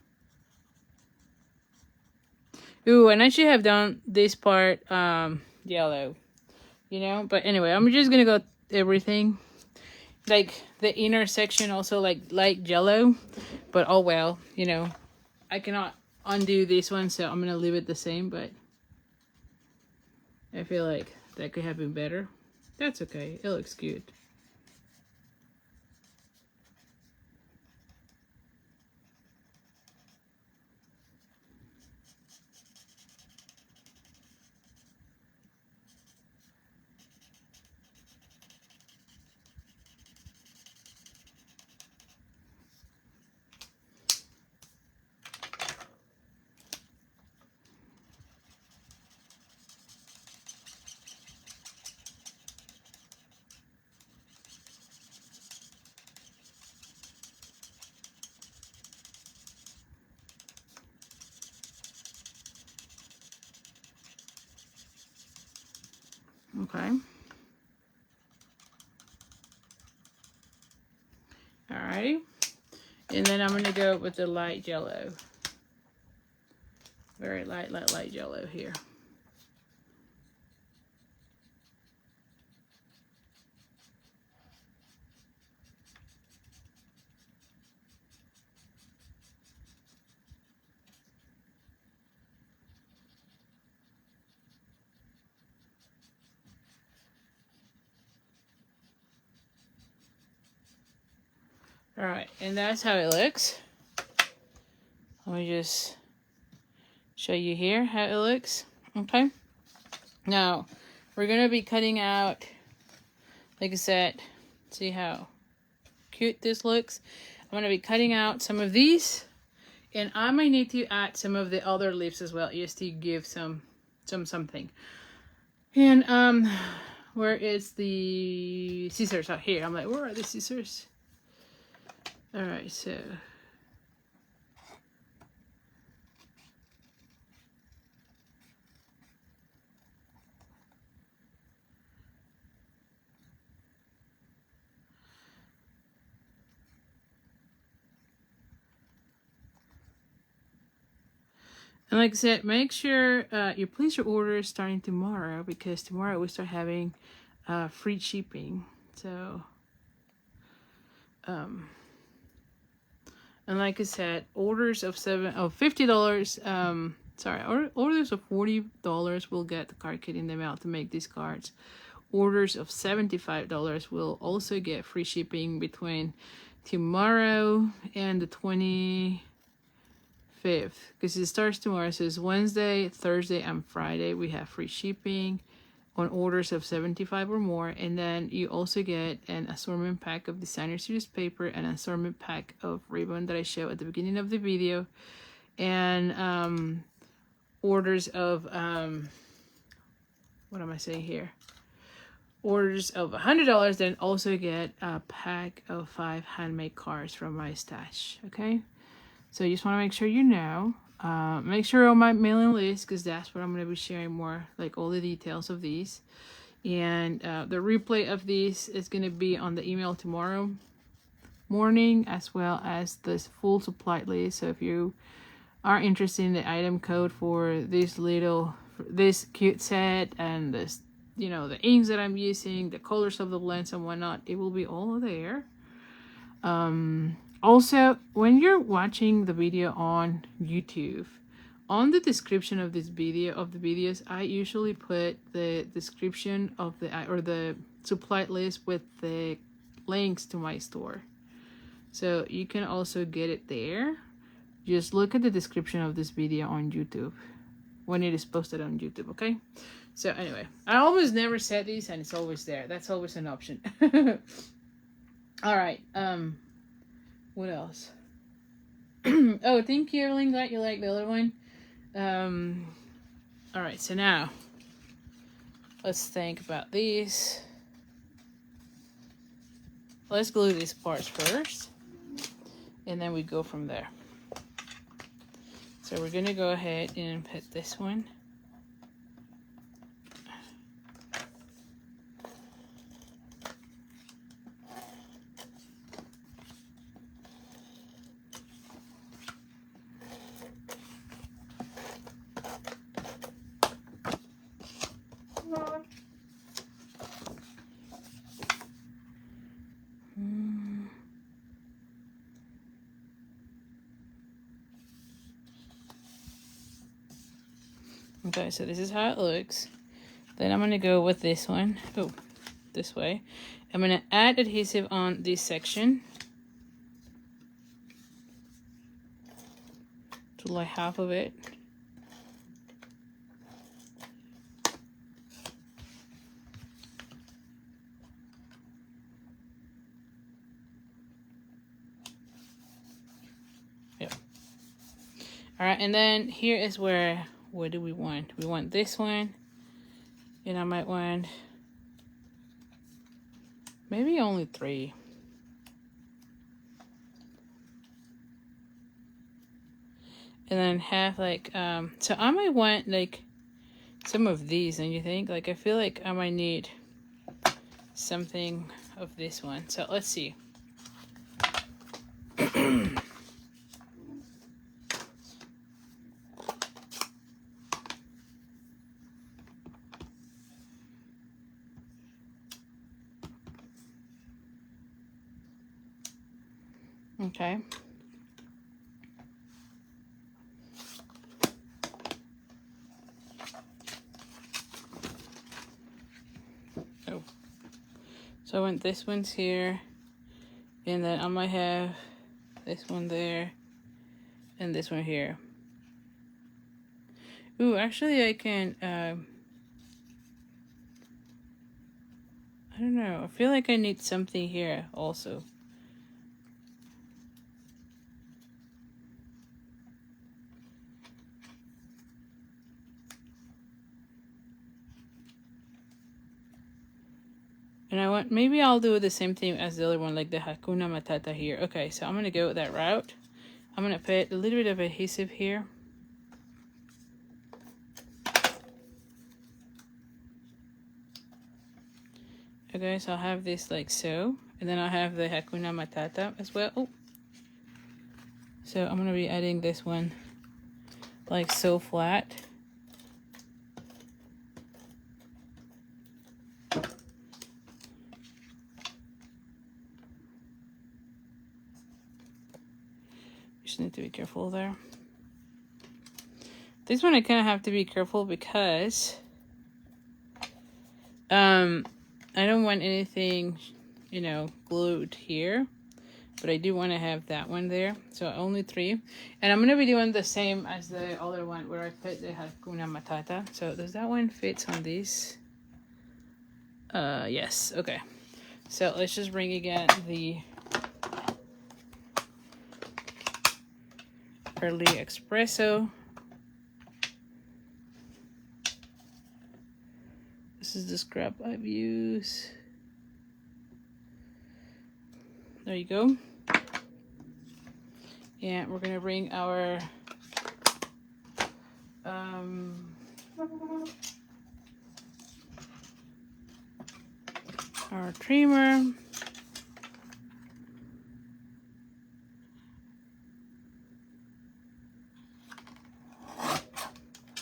Ooh, and I should have done this part yellow, you know. But anyway, I'm just gonna go everything, like the inner section also like light yellow. But oh well, you know, I cannot undo this one, so I'm gonna leave it the same. But I feel like that could have been better. That's okay. It looks good. Okay. Alrighty. And then I'm going to go with the light yellow. Very light yellow here. Alright, and that's how it looks. Let me just show you here how it looks. Okay. Now, we're going to be cutting out, like I said, see how cute this looks. I'm going to be cutting out some of these. And I might need to add some of the other leaves as well, just to give something. And, where is the scissors? Oh, here. I'm like, where are the scissors? Alright, so and like I said, make sure you place your orders starting tomorrow, because tomorrow we start having free shipping. So and like I said, orders of $50, sorry, orders of $40 will get the card kit in the mail to make these cards. Orders of $75 will also get free shipping between tomorrow and the 25th, because it starts tomorrow. So it's Wednesday, Thursday, and Friday. We have free shipping on orders of $75 or more, and then you also get an assortment pack of designer series paper and an assortment pack of ribbon that I show at the beginning of the video, and orders of what am I saying here? Orders of $100, then also get a pack of 5 handmade cards from my stash. Okay, so you just want to make sure you know. Make sure you're on my mailing list, because that's what I'm going to be sharing more, like all the details of these. And the replay of these is going to be on the email tomorrow morning, as well as this full supply list. So if you are interested in the item code for this cute set, and this, you know, the inks that I'm using, the colors of the blends and whatnot, it will be all there. Also, when you're watching the video on YouTube, on the description of this video, of the videos, I usually put the description of the supply list with the links to my store. So you can also get it there. Just look at the description of this video on YouTube when it is posted on YouTube, okay? So anyway, I almost never said this, and it's always there. That's always an option. All right. What else? Oh, thank you, Evelyn. Glad you like the other one. All right, so now let's think about these. Let's glue these parts first, and then we go from there. So we're gonna go ahead and put this one. Okay, so this is how it looks. Then I'm gonna go with this one. Oh, this way. I'm gonna add adhesive on this section to like half of it. Yep. All right, and then here is where, what do we want? We want this one, and I might want maybe only 3. And then have like, so I might want like some of these, and you think? Like, I feel like I might need something of this one. So let's see. Okay. Oh. So I want this one's here, and then I might have this one there, and this one here. Ooh, actually I can, I don't know. I feel like I need something here also. And I want, maybe I'll do the same thing as the other one, like the Hakuna Matata here. Okay, so I'm gonna go with that route. I'm gonna put a little bit of adhesive here. Okay, so I'll have this like so. And then I'll have the Hakuna Matata as well. Oh. So I'm gonna be adding this one like so flat. Just need to be careful there. This one I kind of have to be careful because I don't want anything, you know, glued here, but I do want to have that one there. So only 3, and I'm gonna be doing the same as the other one where I put the Hakuna Matata. So does that one fit on these? Yes. Okay. So let's just bring again the early espresso. This is the scrap I've used. There you go. And we're gonna bring our trimmer.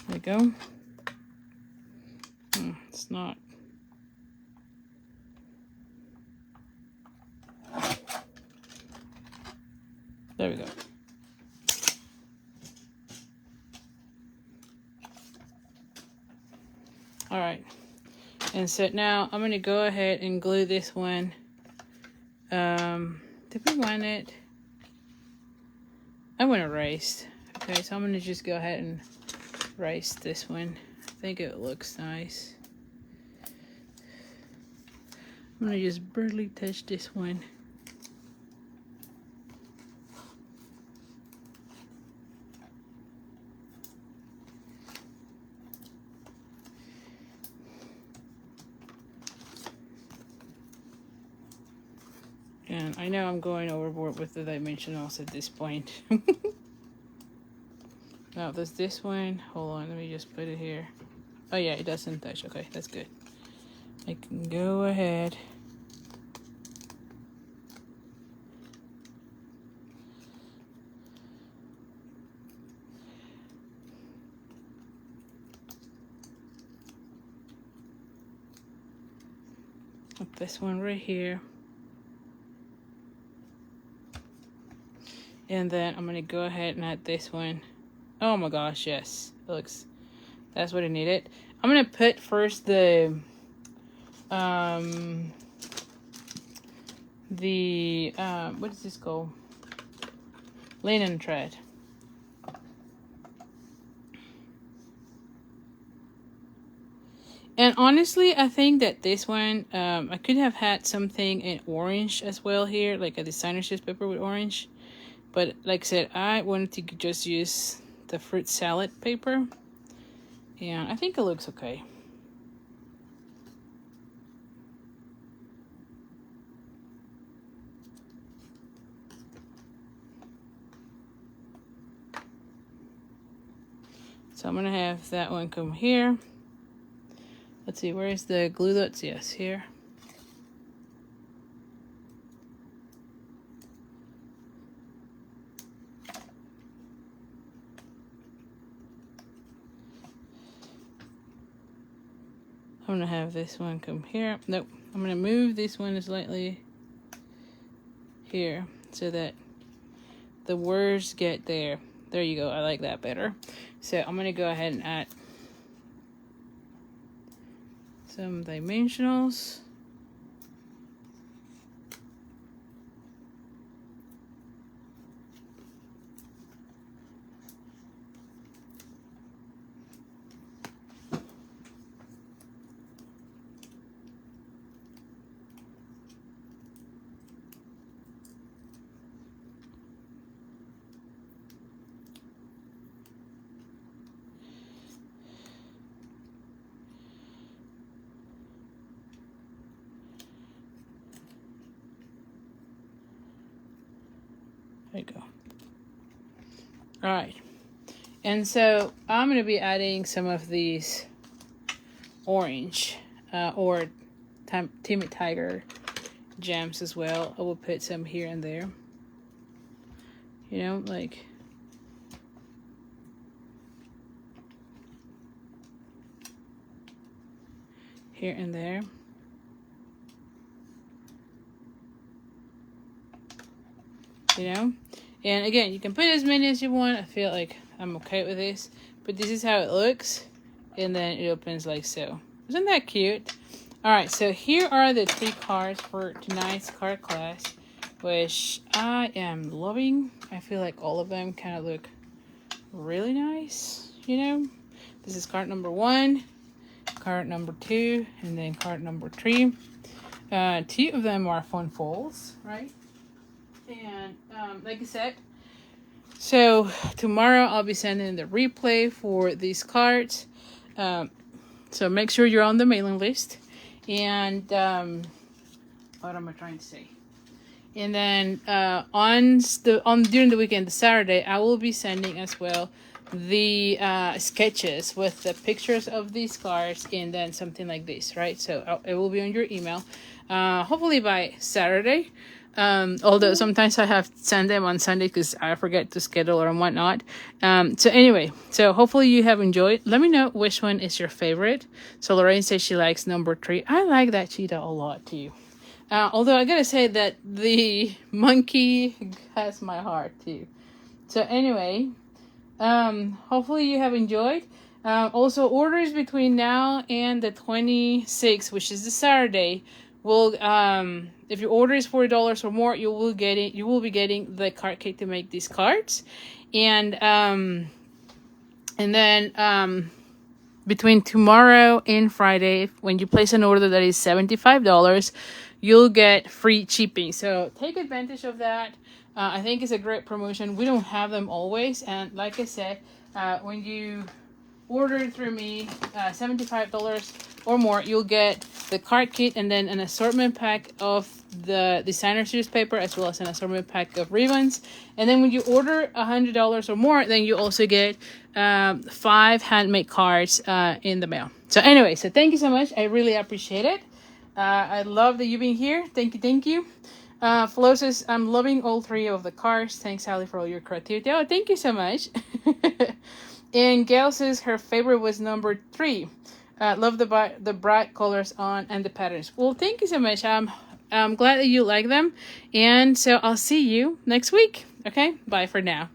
There we go. It's not. There we go. All right. And so now I'm going to go ahead and glue this one. Did we want it? I want it raised. Okay, so I'm going to just go ahead and raise this one. I think it looks nice. I'm going to just barely touch this one. And I know I'm going overboard with the dimensionals at this point. Now, does this one... Hold on, let me just put it here. Oh yeah, it doesn't touch. Okay, that's good. I can go ahead. Put this one right here. And then I'm gonna go ahead and add this one. Oh my gosh, yes. It looks... That's what I needed. I'm gonna put first the what is this called? Linen thread. And honestly, I think that this one, I could have had something in orange as well here, like a designer's paper with orange. But like I said, I wanted to just use the fruit salad paper. And I think it looks okay. So I'm gonna have that one come here. Let's see, where is the glue dots? Yes, here. I'm gonna have this one come here. Nope, I'm gonna move this one slightly here so that the words get there. There you go, I like that better. So I'm gonna go ahead and add some dimensionals. There you go. All right. And so I'm going to be adding some of these orange or Timid Tiger gems as well. I will put some here and there. You know, like... here and there. You know, and again, you can put as many as you want. I feel like I'm okay with this, but this is how it looks, and then it opens like so. Isn't that cute? All right, so here are the 3 cards for tonight's card class, which I am loving. I feel like all of them kind of look really nice. You know, this is card number 1, card number 2, and then card number 3. 2 of them are fun folds, right? And like I said, so tomorrow I'll be sending the replay for these cards. So make sure you're on the mailing list. And what am I trying to say? And then during the weekend, the Saturday, I will be sending as well the sketches with the pictures of these cards and then something like this, right? So it will be on your email, hopefully by Saturday. Although sometimes I have to send them on Sunday because I forget to schedule or whatnot. So anyway, so hopefully you have enjoyed. Let me know which one is your favorite. So Lorraine says she likes number 3. I like that cheetah a lot too. Although I gotta say that the monkey has my heart too. So anyway, hopefully you have enjoyed. Also, orders between now and the 26th, which is the Saturday, will if your order is $40 or more, you will be getting the card kit to make these cards, and then between tomorrow and Friday, when you place an order that is $75, you'll get free shipping. So take advantage of that. I think it's a great promotion. We don't have them always, and like I said, when you order through me, $75 or more, you'll get the card kit and then an assortment pack of the designer series paper, as well as an assortment pack of ribbons. And then when you order $100 or more, then you also get 5 handmade cards in the mail. So anyway, so thank you so much. I really appreciate it. I love that you've been here. Thank you. Flo says, I'm loving all 3 of the cards. Thanks, Sally, for all your creativity. Oh, thank you so much. And Gail says her favorite was number 3. Love the bright colors on and the patterns. Well, thank you so much. I'm glad that you like them. And so I'll see you next week. Okay, bye for now.